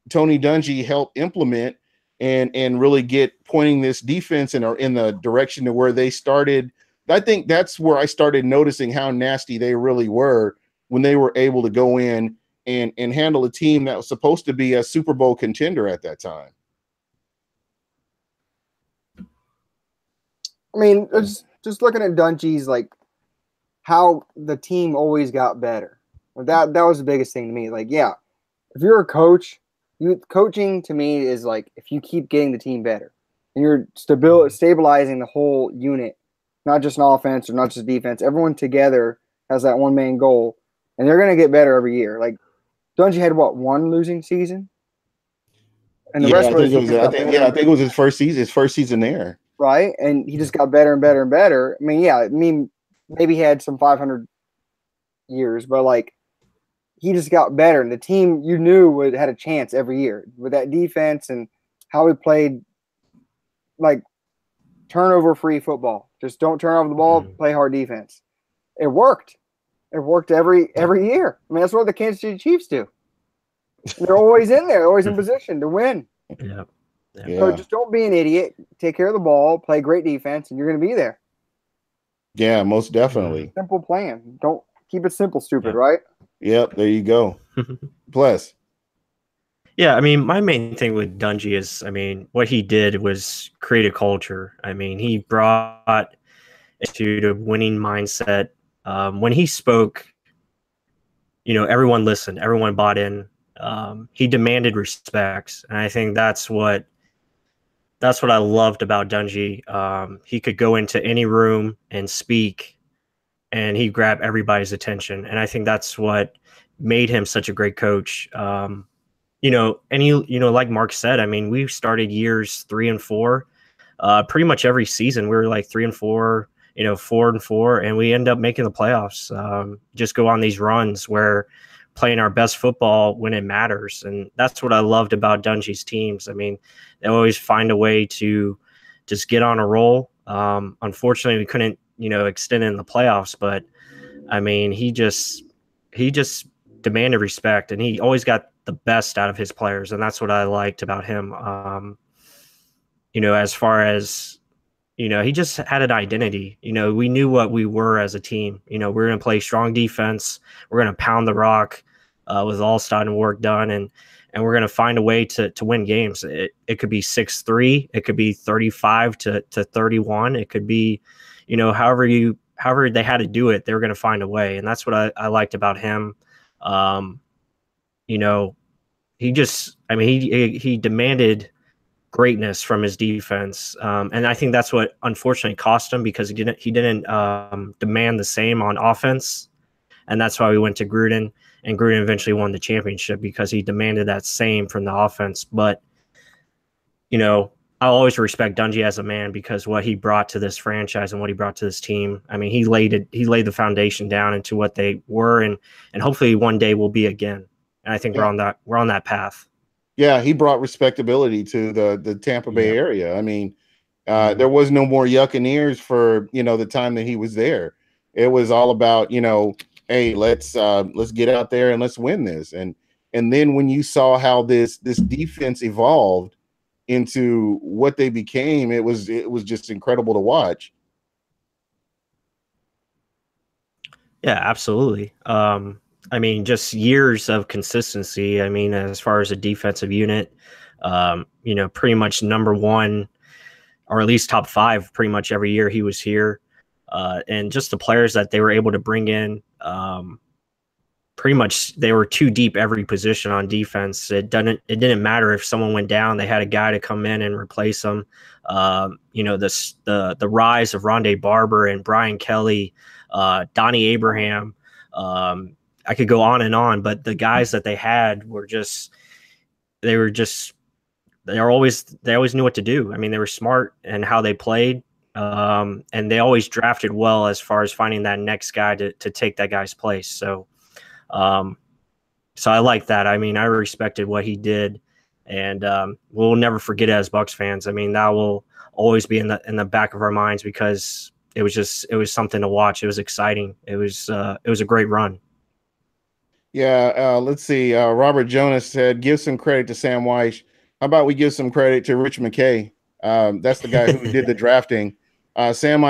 Tony Dungy helped implement and really get pointing this defense in the direction to where they started. I think that's where I started noticing how nasty they really were when they were able to go in and handle a team that was supposed to be a Super Bowl contender at that time. I mean, just looking at Dungy's, like, how the team always got better. That was the biggest thing to me. Like, yeah, if you're a coach, coaching to me is like if you keep getting the team better and you're stabilizing the whole unit, not just an offense or not just defense. Everyone together has that one main goal, and they're going to get better every year. Like, Dungy had one losing season, and the rest of I think it was his first season there. Right, and he just got better and better and better. I mean, maybe he had some 500 years, but like, he just got better, and the team you knew had a chance every year with that defense and how he played, like, turnover-free football. Just don't turn over the ball, play hard defense. It worked. It worked every year. I mean, that's what the Kansas City Chiefs do. They're always in there, always in position to win. Yeah. So just don't be an idiot. Take care of the ball, play great defense, and you're going to be there. Yeah, most definitely. Simple plan. Don't keep it simple, stupid, right? Yep, there you go. Pless. Yeah, I mean, my main thing with Dungy is, I mean, what he did was create a culture. I mean, he brought to the winning mindset. When he spoke, everyone listened, everyone bought in. He demanded respect, and I think that's that's what I loved about Dungy. He could go into any room and speak, and he'd grab everybody's attention. And I think that's what made him such a great coach. Like Mark said, I mean, we started years 3 and 4. Pretty much every season we were like 3 and 4, 4 and 4, and we end up making the playoffs. Just go on these runs where playing our best football when it matters. And that's what I loved about Dungy's teams. I mean, they always find a way to just get on a roll. Unfortunately, we couldn't, extend in the playoffs, but I mean, he just demanded respect, and he always got the best out of his players. And that's what I liked about him. As far as, he just had an identity. We knew what we were as a team. We're going to play strong defense. We're going to pound the rock with all starting work done, and we're going to find a way to win games. It could be 6-3. It could be 35 to 31. It could be, however they had to do it, they were going to find a way. And that's what I liked about him. He demanded greatness from his defense. And I think that's what unfortunately cost him, because he didn't demand the same on offense. And that's why we went to Gruden, and Gruden eventually won the championship because he demanded that same from the offense. But, I always respect Dungy as a man, because what he brought to this franchise and what he brought to this team. I mean, he laid the foundation down into what they were, and hopefully one day will be again. And I think we're on that path. Yeah, he brought respectability to the Tampa Bay area. I mean, there was no more yuck and ears for, the time that he was there. It was all about, hey, let's get out there and let's win this. And then when you saw how this defense evolved into what they became, it was just incredible to watch. Yeah, absolutely. I mean, just years of consistency. I mean, as far as a defensive unit, pretty much number one, or at least top 5 pretty much every year he was here. And just the players that they were able to bring in, pretty much they were too deep every position on defense. It didn't matter if someone went down, they had a guy to come in and replace them. The rise of Rondé Barber and Brian Kelly, Donnie Abraham, I could go on, but the guys that they had were they always knew what to do. I mean, they were smart in how they played. And they always drafted well as far as finding that next guy to take that guy's place. So I like that. I mean, I respected what he did, and we'll never forget it as Bucs fans. I mean, that will always be in the back of our minds, because it was something to watch. It was exciting. It was a great run. Yeah, let's see. Robert Jonas said, give some credit to Sam Weish. How about we give some credit to Rich McKay? That's the guy who did the drafting. Sam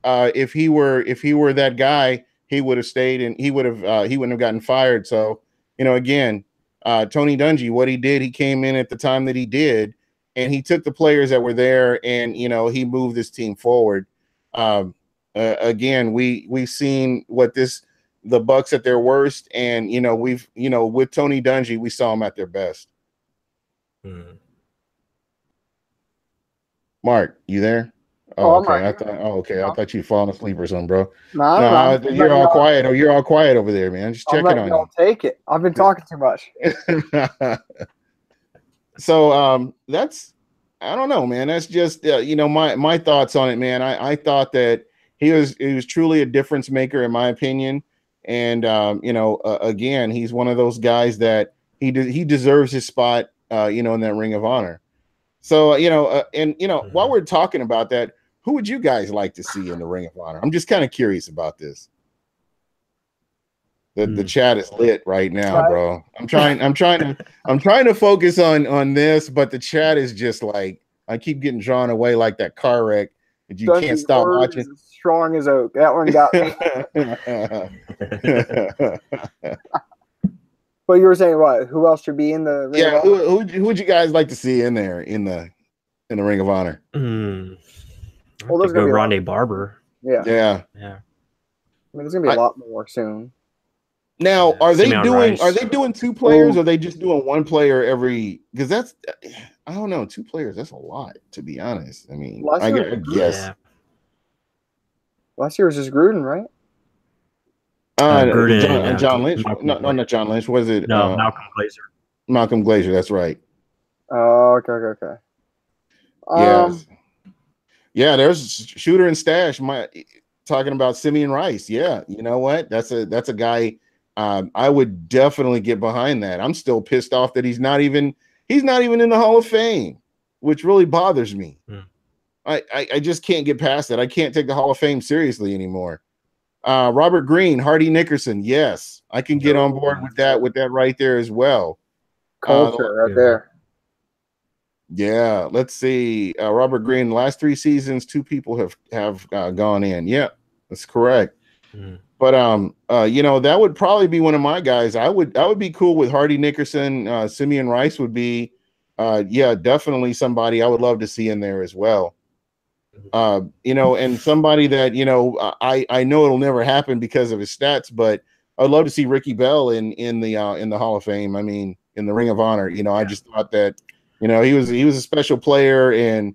if he were that guy, he would have stayed, and he wouldn't have gotten fired. So, again, Tony Dungy, what he did, he came in at the time that he did, and he took the players that were there, and he moved this team forward. Again, we've seen the Bucs at their worst, and with Tony Dungy, we saw them at their best. Mark, you there? Oh, okay. I thought you'd fallen asleep or something, bro. No, you're all quiet. Oh, you're all quiet over there, man. Just checking on you. I'll take it. I've been talking too much. So that's, I don't know, man. That's just my thoughts on it, man. I thought that he was truly a difference maker, in my opinion. And again, he's one of those guys that he deserves his spot, in that Ring of Honor. So while we're talking about that, who would you guys like to see in the Ring of Honor? I'm just kind of curious about this. The chat is lit right now, bro. I'm trying to focus on this, but the chat is just like, I keep getting drawn away like that car wreck that you can't stop watching. Strong as oak. That one got me. But you were saying what? Who else should be in the Ring of Honor? Who would you guys like to see in there in the Ring of Honor? Well, there's gonna be Rondé Barber. Yeah. I I mean, there's gonna be a lot more soon. Now, are they Simeon doing two players, or are they just doing one player every? Because that's, I don't know, two players. That's a lot, to be honest. I mean, I guess. Yeah. Last year was just Gruden, right? Gruden, John Lynch. No, not John Lynch. Was it? No, Malcolm Glazer. Malcolm Glazer. That's right. Oh, okay. Yes. Yeah, there's Shooter and Stash. Talking about Simeon Rice. Yeah, you know what? That's a guy. I would definitely get behind that. I'm still pissed off that he's not even in the Hall of Fame, which really bothers me. I just can't get past that. I can't take the Hall of Fame seriously anymore. Robert Green, Hardy Nickerson. Yes, I can get on board with that right there as well. Culture right there. Yeah, let's see. Robert Green, last 3 seasons, 2 people have gone in. Yeah, that's correct. But that would probably be one of my guys. I would be cool with Hardy Nickerson. Simeon Rice would be definitely somebody I would love to see in there as well. And somebody that I know it'll never happen because of his stats, but I'd love to see Ricky Bell in the Hall of Fame. I mean, in the Ring of Honor. I just thought that he was a special player, and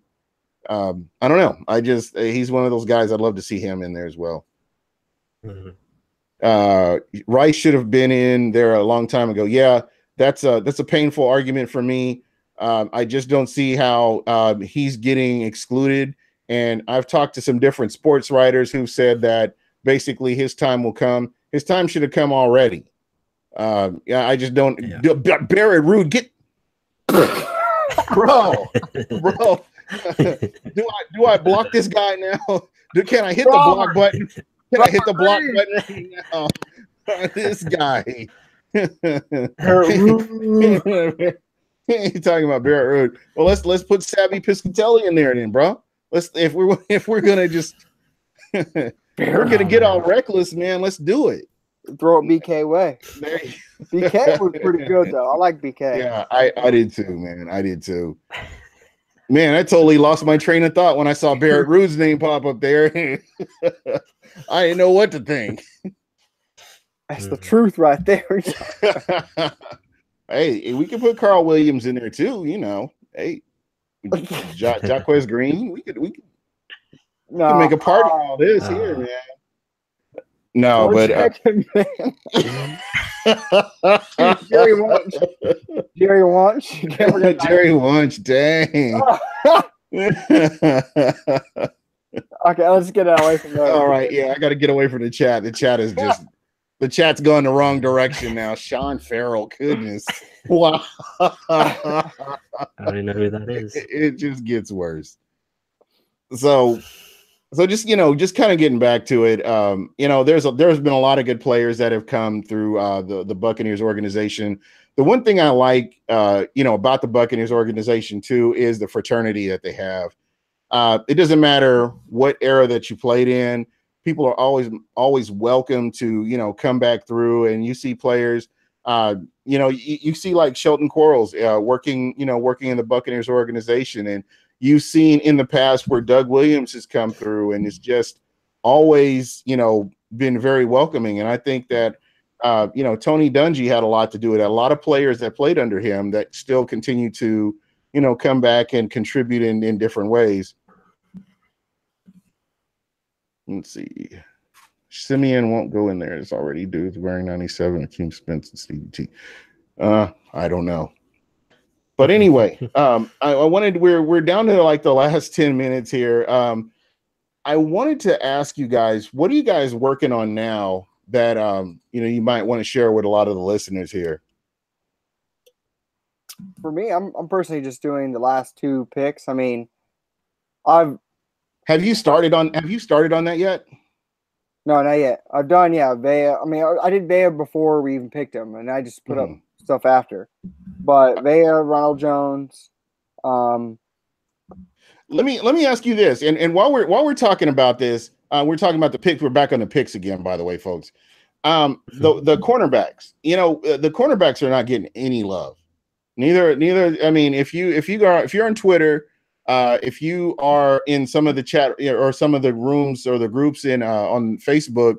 I don't know. He's one of those guys I'd love to see him in there as well. Rice should have been in there a long time ago. Yeah, that's a painful argument for me. I just don't see how he's getting excluded. And I've talked to some different sports writers who said that basically his time will come. His time should have come already. I just don't. Yeah. Barrett Rude, get bro. Do I block this guy now? Can I hit the block button? Can I hit the block button right now? This guy. You're talking about Barrett Rude. Well, let's put Savvy Piscatelli in there then, bro. If we're gonna just we're gonna get all reckless, man. Let's do it. Throw it BK way. BK was pretty good though. I like BK. Yeah, I did too, man. I did too. Man, I totally lost my train of thought when I saw Barrett Rude's name pop up there. I didn't know what to think. That's the truth right there. Hey, we can put Carl Williams in there too. Hey, Jacquez Green. We could make a party of all this here, man. No, but Jerry Wunsch. Jerry Wunsch, dang. Okay, let's get away from that. All right, yeah, I got to get away from the chat. The chat's going the wrong direction now. Sean Farrell, goodness, wow. I don't even know who that is. It just gets worse. So just kind of getting back to it. There's been a lot of good players that have come through the Buccaneers organization. The one thing I like, about the Buccaneers organization too, is the fraternity that they have. It doesn't matter what era that you played in. People are always welcome to, come back through, and you see players, you see like Shelton Quarles working in the Buccaneers organization, and you've seen in the past where Doug Williams has come through, and it's just always, been very welcoming. And I think that, Tony Dungy had a lot to do with it. A lot of players that played under him that still continue to, come back and contribute in different ways. Let's see. Simeon won't go in there. It's already dudes wearing 97, Akeem Spence and Stevie T. I don't know. But anyway, we're down to like the last 10 minutes here. I wanted to ask you guys, what are you guys working on now that you might want to share with a lot of the listeners here? For me, I'm personally just doing the last 2 picks. I mean, Have you started on that yet? No, not yet. I've done, Vea. I mean, I did Vea before we even picked him, and I just put up stuff after. But Vea, Ronald Jones. Let me ask you this, and while we're talking about this, we're talking about the picks. We're back on the picks again, by the way, folks. The cornerbacks. The cornerbacks are not getting any love. Neither. I mean, if you're on Twitter. If you are in some of the chat or some of the rooms or the groups on Facebook,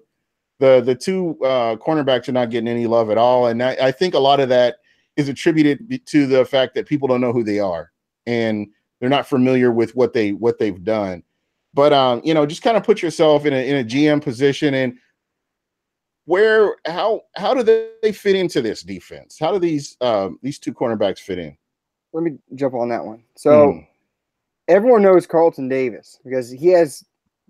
The two cornerbacks are not getting any love at all, and I think a lot of that is attributed to the fact that people don't know who they are and they're not familiar with what they've done. But just kind of put yourself in a GM position, and how do they fit into this defense? How do these two cornerbacks fit in? Let me jump on that one. So everyone knows Carlton Davis because he has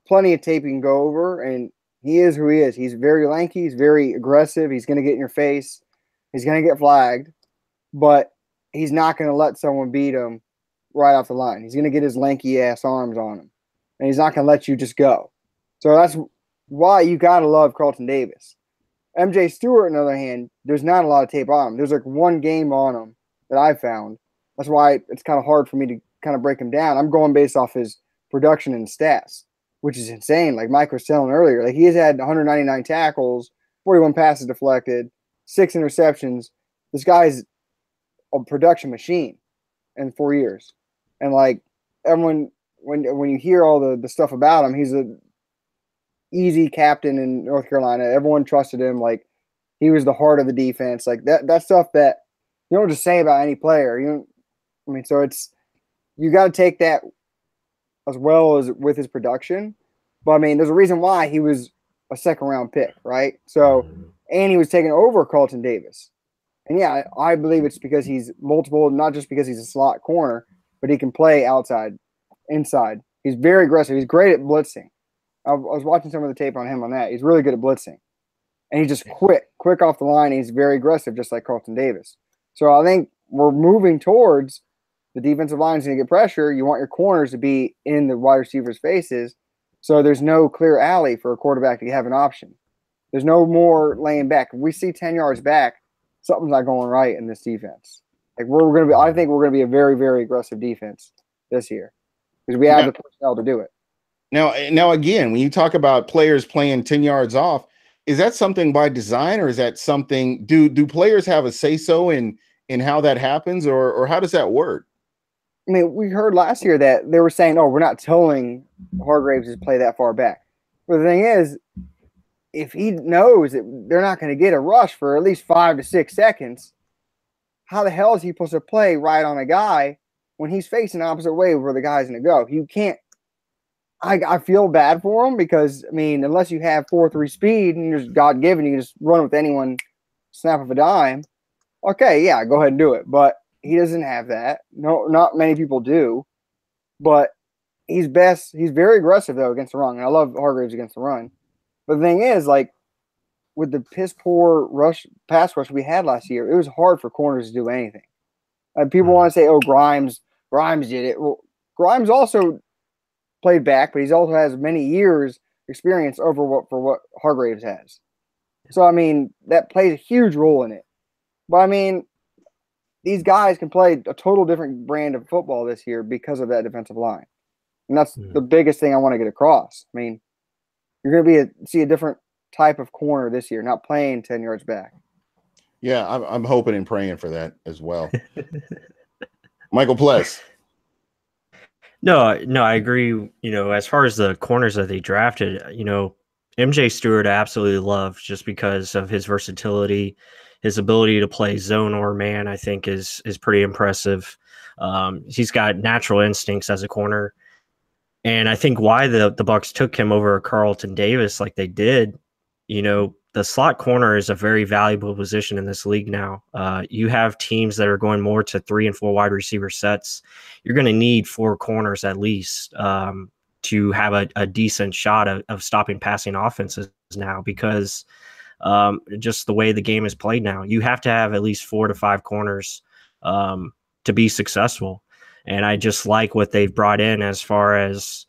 plenty of tape you can go over, and he is who he is. He's very lanky. He's very aggressive. He's going to get in your face. He's going to get flagged, but he's not going to let someone beat him right off the line. He's going to get his lanky ass arms on him, and he's not going to let you just go. So that's why you got to love Carlton Davis. MJ Stewart, on the other hand, there's not a lot of tape on him. There's like one game on him that I found. That's why it's kind of hard for me to kind of break him down. I'm going based off his production and stats, which is insane. Like Mike was telling earlier, like he has had 199 tackles, 41 passes deflected, 6 interceptions. This guy's a production machine in 4 years. And like everyone, when you hear all the stuff about him, he's a easy captain in North Carolina. Everyone trusted him. Like he was the heart of the defense. Like that stuff that you don't just say about any player. So you got to take that as well as with his production. But I mean, there's a reason why he was a second round pick, right? So, and he was taken over Carlton Davis. And yeah, I believe it's because he's multiple, not just because he's a slot corner, but he can play outside, inside. He's very aggressive. He's great at blitzing. I was watching some of the tape on him on that. He's really good at blitzing. And he's just quick off the line. He's very aggressive, just like Carlton Davis. So I think we're moving towards the defensive line is going to get pressure. You want your corners to be in the wide receivers' faces. So there's no clear alley for a quarterback to have an option. There's no more laying back. If we see 10 yards back, something's not going right in this defense. Like I think we're going to be a very, very aggressive defense this year because we have the personnel to do it. Now again, when you talk about players playing 10 yards off, is that something by design, or is that something? Do players have a say so in how that happens, or how does that work? I mean, we heard last year that they were saying, "Oh, we're not telling Hargraves to play that far back." But the thing is, if he knows that they're not going to get a rush for at least 5 to 6 seconds, how the hell is he supposed to play right on a guy when he's facing the opposite way where the guy's going to go? You can't. I feel bad for him because, I mean, unless you have 4.3 speed and you're just God-given, you can just run with anyone, snap of a dime. Okay, yeah, go ahead and do it. But he doesn't have that. No, not many people do. But he's very aggressive, though, against the run. And I love Hargraves against the run. But the thing is, like, with the piss-poor pass rush we had last year, it was hard for corners to do anything. People want to say, oh, Grimes did it. Well, Grimes also played back, but he also has many years experience over what Hargraves has. So, I mean, that plays a huge role in it. But, I mean, these guys can play a total different brand of football this year because of that defensive line. And that's the biggest thing I want to get across. I mean, you're going to see a different type of corner this year, not playing 10 yards back. Yeah, I'm hoping and praying for that as well. Michael Pless. No, I agree. As far as the corners that they drafted, MJ Stewart I absolutely love just because of his versatility, his ability to play zone or man. I think is pretty impressive. He's got natural instincts as a corner, and I think why the Bucs took him over Carlton Davis like they did. The slot corner is a very valuable position in this league now. You have teams that are going more to 3 and 4 wide receiver sets. You're going to need 4 corners at least to have a decent shot of stopping passing offenses now because just the way the game is played now. You have to have at least 4 to 5 corners to be successful. And I just like what they've brought in as far as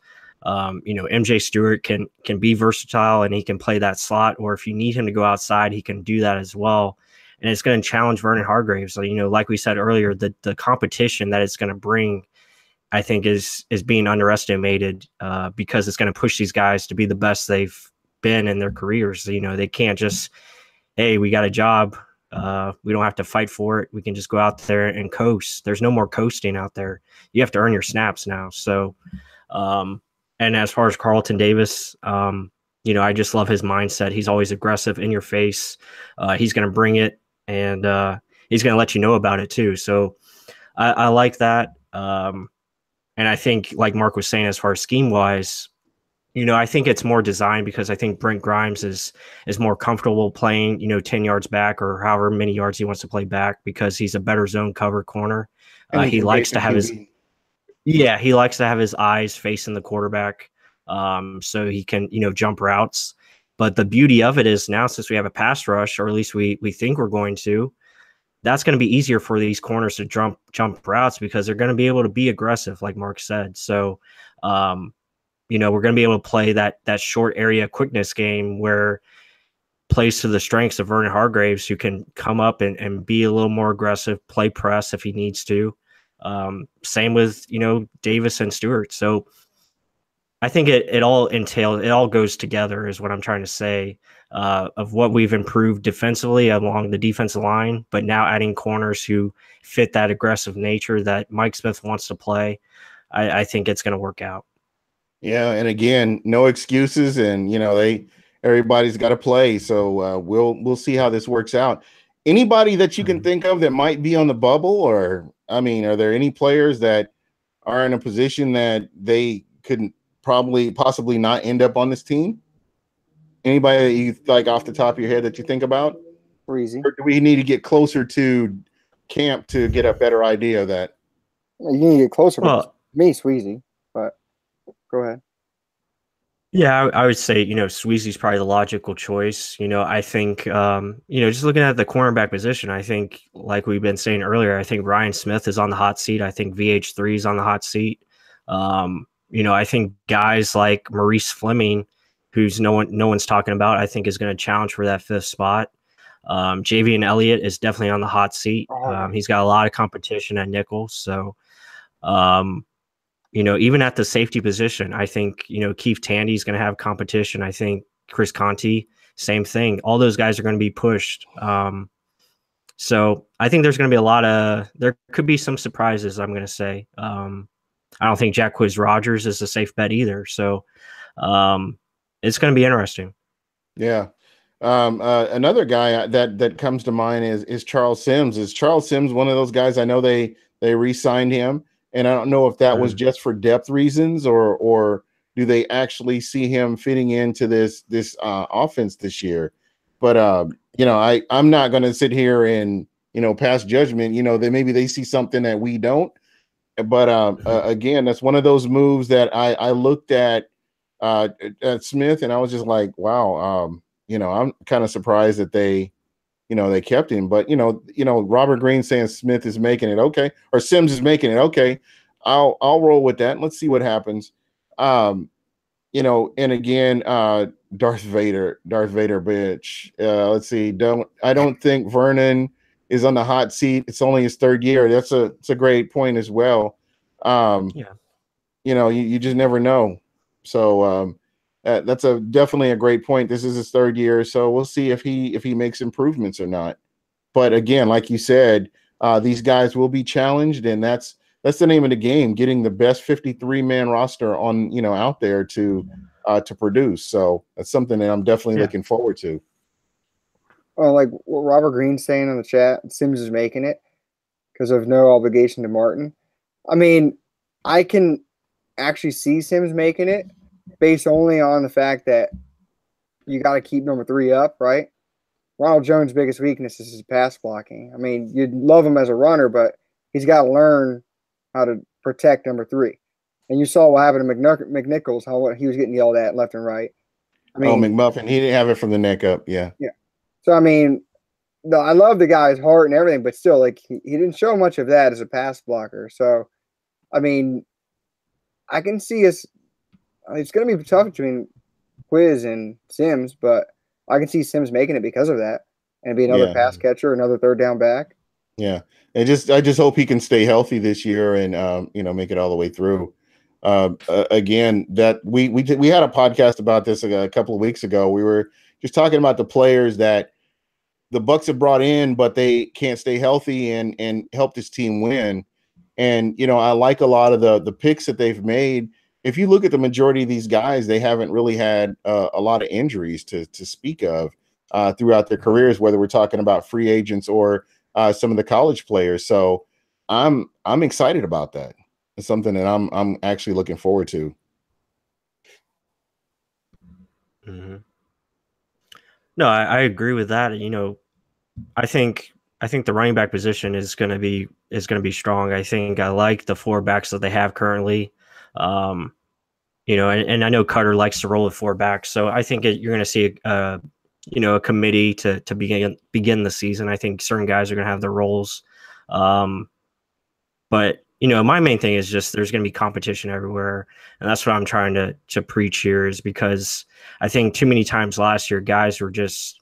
MJ Stewart can be versatile and he can play that slot, or if you need him to go outside, he can do that as well. And it's going to challenge Vernon Hargraves. So, like we said earlier, the competition that it's going to bring, I think is being underestimated because it's going to push these guys to be the best they've been in their careers. They can't just, hey, we got a job. We don't have to fight for it. We can just go out there and coast. There's no more coasting out there. You have to earn your snaps now. So, and as far as Carlton Davis, I just love his mindset. He's always aggressive, in your face. He's going to bring it, and he's going to let you know about it too. So I like that. And I think, like Mark was saying, as far as scheme wise, I think it's more designed because I think Brent Grimes is more comfortable playing, 10 yards back or however many yards he wants to play back, because he's a better zone cover corner. And He likes to have he likes to have his eyes facing the quarterback, so he can, jump routes. But the beauty of it is now, since we have a pass rush, or at least we think we're going to, that's going to be easier for these corners to jump routes, because they're going to be able to be aggressive, like Mark said. So, we're going to be able to play that short area quickness game where plays to the strengths of Vernon Hargraves, who can come up and be a little more aggressive, play press if he needs to. Same with, Davis and Stewart. So I think it all goes together, is what I'm trying to say, of what we've improved defensively along the defensive line, but now adding corners who fit that aggressive nature that Mike Smith wants to play. I think it's going to work out. Yeah, and again, no excuses, and everybody's got to play. So we'll see how this works out. Anybody that you can think of that might be on the bubble, or are there any players that are in a position that they couldn't possibly not end up on this team? Anybody that you like off the top of your head that you think about? Breezy. Or do we need to get closer to camp to get a better idea of that? You need to get closer. Well, me, Sweezy, but go ahead. Yeah, I would say, Sweezy's probably the logical choice. I think, just looking at the cornerback position, I think, like we've been saying earlier, I think Ryan Smith is on the hot seat. I think VH3 is on the hot seat. I think guys like Maurice Fleming, who's no one's talking about, I think is going to challenge for that 5th spot. Javian Elliott is definitely on the hot seat. He's got a lot of competition at nickel. So, even at the safety position, I think, Keith Tandy is going to have competition. I think Chris Conti, same thing. All those guys are going to be pushed. So I think there's going to be there could be some surprises, I'm going to say. I don't think Jacquizz Rodgers is a safe bet either. So it's going to be interesting. Yeah. Another guy that comes to mind is Charles Sims. Is Charles Sims one of those guys? I know they re-signed him, and I don't know if that was just for depth reasons, or do they actually see him fitting into this offense this year? But I'm not going to sit here and pass judgment. That maybe they see something that we don't. But again, that's one of those moves that I looked at Smith, and I was just like, wow. I'm kind of surprised that they kept him. But Robert Green saying Smith is making it okay, or Sims is making it okay. I'll roll with that. Let's see what happens. And again, Darth Vader, bitch. Let's see. I don't think Vernon is on the hot seat. It's only his 3rd year. It's a great point as well. You just never know. So that's definitely a great point. This is his 3rd year, so we'll see if he makes improvements or not. But again, like you said, these guys will be challenged, and that's the name of the game: getting the best 53-man roster on out there to produce. So that's something that I'm definitely looking forward to. Well, like what Robert Green's saying in the chat, Sims is making it because of no obligation to Martin. I can actually see Sims making it based only on the fact that you got to keep number 3 up, right? Ronald Jones' biggest weakness is his pass blocking. You'd love him as a runner, but he's got to learn how to protect number 3. And you saw what happened to McNichols, how he was getting yelled at left and right. McMuffin, he didn't have it from the neck up. Yeah. Yeah. So, I love the guy's heart and everything, but still, like, he didn't show much of that as a pass blocker. So, I can see it's going to be tough between Quiz and Sims, but I can see Sims making it because of that and be another pass catcher, another 3rd down back. Yeah. I just hope he can stay healthy this year and, make it all the way through. Again, that we had a podcast about this a couple of weeks ago. We were just talking about the players that the Bucs have brought in, but they can't stay healthy and help this team win. And, I like a lot of the picks that they've made. if you look at the majority of these guys, they haven't really had a lot of injuries to speak of throughout their careers, whether we're talking about free agents or some of the college players. So I'm excited about that. It's something that I'm actually looking forward to. Mm-hmm. No, I agree with that. You know, I think the running back position is going to be strong. I think I like the four backs that they have currently. You know, and I know Cutter likes to roll with four backs, so I think you're going to see a committee to begin the season. I think certain guys are going to have their roles, but you know, my main thing is just there's going to be competition everywhere, and that's what I'm trying to preach here. Is because I think too many times last year guys were just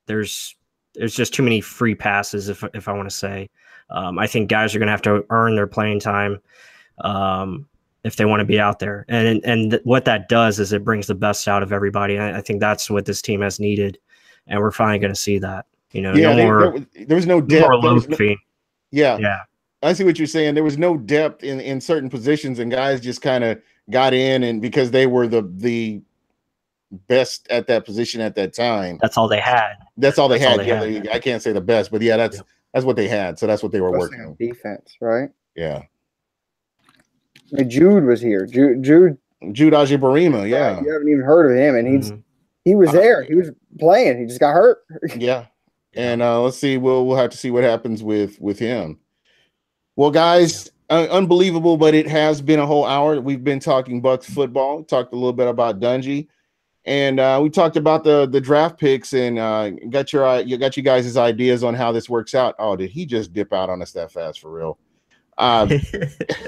there's just too many free passes, if I want to say. I think guys are going to have to earn their playing time if they want to be out there. And what that does is it brings the best out of everybody. And I think that's what this team has needed. And we're finally going to see that. You know, Yeah, there was no depth. Yeah. I see what you're saying. There was no depth in certain positions, and guys just kind of got in, and because they were the best at that position at that time. That's all they had. That's all they had. I can't say the best, but yeah, that's what they had. So that's what they were working on. Defense, right? Yeah. Jude was here. Jude Ajibarima, yeah. You haven't even heard of him, and he was there. He was playing. He just got hurt. Yeah. And let's see. We'll have to see what happens with him. Well, guys, unbelievable, but it has been a whole hour. We've been talking Bucs football. Talked a little bit about Dungy. And we talked about the draft picks and got you guys' ideas on how this works out. Oh, did he just dip out on us that fast for real?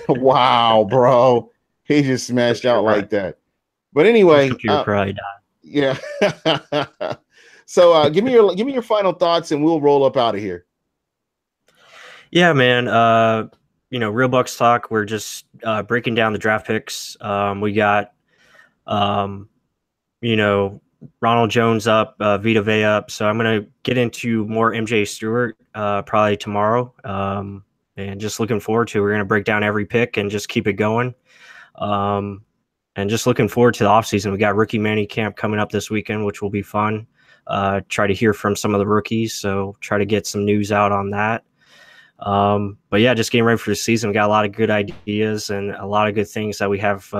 Wow, bro, he just smashed out like that. But anyway, yeah. So give me your final thoughts, and we'll roll up out of here. Yeah, man. You know, Real Bucs Talk. We're just breaking down the draft picks. We got you know, Ronald Jones up, Vita Vea up. So I'm going to get into more MJ Stewart probably tomorrow. And just looking forward to it. We're going to break down every pick and just keep it going. And just looking forward to the offseason. We got rookie mini camp coming up this weekend, which will be fun. Try to hear from some of the rookies. So try to get some news out on that. But yeah, just getting ready for the season. We got a lot of good ideas and a lot of good things that we have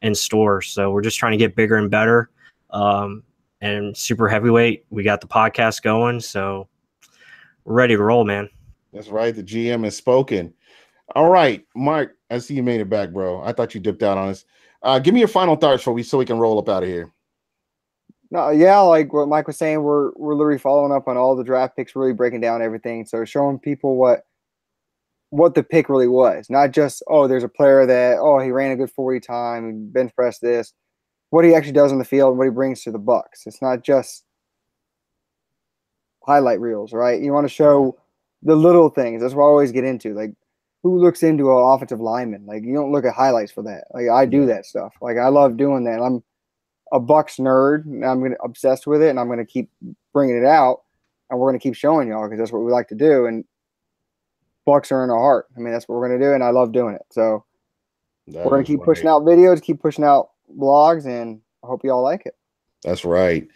in store. So we're just trying to get bigger and better. And super heavyweight, we got the podcast going. So we're ready to roll, man. That's right. The GM has spoken. All right, Mark, I see you made it back, bro. I thought you dipped out on us. Give me your final thoughts so we can roll up out of here. No, yeah, like what Mike was saying, we're literally following up on all the draft picks, really breaking down everything. So showing people what the pick really was, not just, there's a player that, he ran a good 40 time, bench press this, what he actually does on the field, and what he brings to the Bucs. It's not just highlight reels, right? You want to show the little things. That's what I always get into. Like, who looks into an offensive lineman? Like, you don't look at highlights for that. Like, I do that stuff. Like, I love doing that. I'm a Bucs nerd, and I'm obsessed with it, and I'm going to keep bringing it out, and we're going to keep showing y'all because that's what we like to do. And Bucs are in our heart. I mean, that's what we're going to do, and I love doing it. So we're going to keep pushing out videos, keep pushing out blogs, and I hope you all like it. That's right.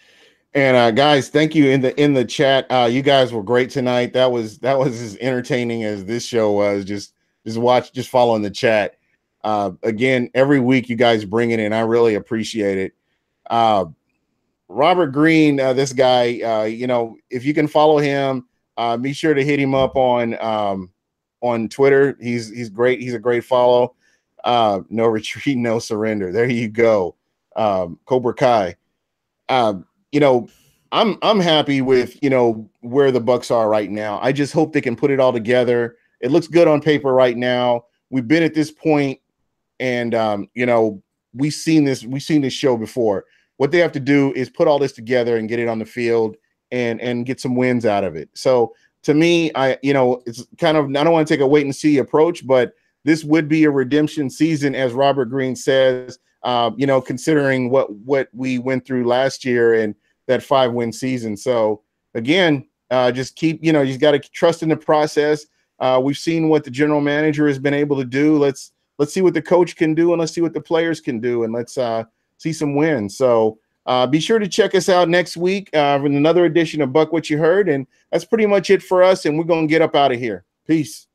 And guys, thank you in the chat. You guys were great tonight. That was as entertaining as this show was. Just following the chat. Again, every week you guys bring it in. I really appreciate it. Robert Green, this guy, if you can follow him, be sure to hit him up on Twitter. He's great. He's a great follow. No retreat, no surrender. There you go. Cobra Kai. I'm happy with, where the Bucs are right now. I just hope they can put it all together. It looks good on paper right now. We've been at this point, and we've seen this show before. What they have to do is put all this together and get it on the field and get some wins out of it. So to me, it's kind of, I don't want to take a wait and see approach, but this would be a redemption season, as Robert Green says, considering what we went through last year and that 5-win season. So again, just keep, you got to trust in the process. We've seen what the general manager has been able to do. Let's let's see what the coach can do, and let's see what the players can do, and let's see some wins. So be sure to check us out next week with another edition of Buck What You Heard. And that's pretty much it for us. And we're going to get up out of here. Peace.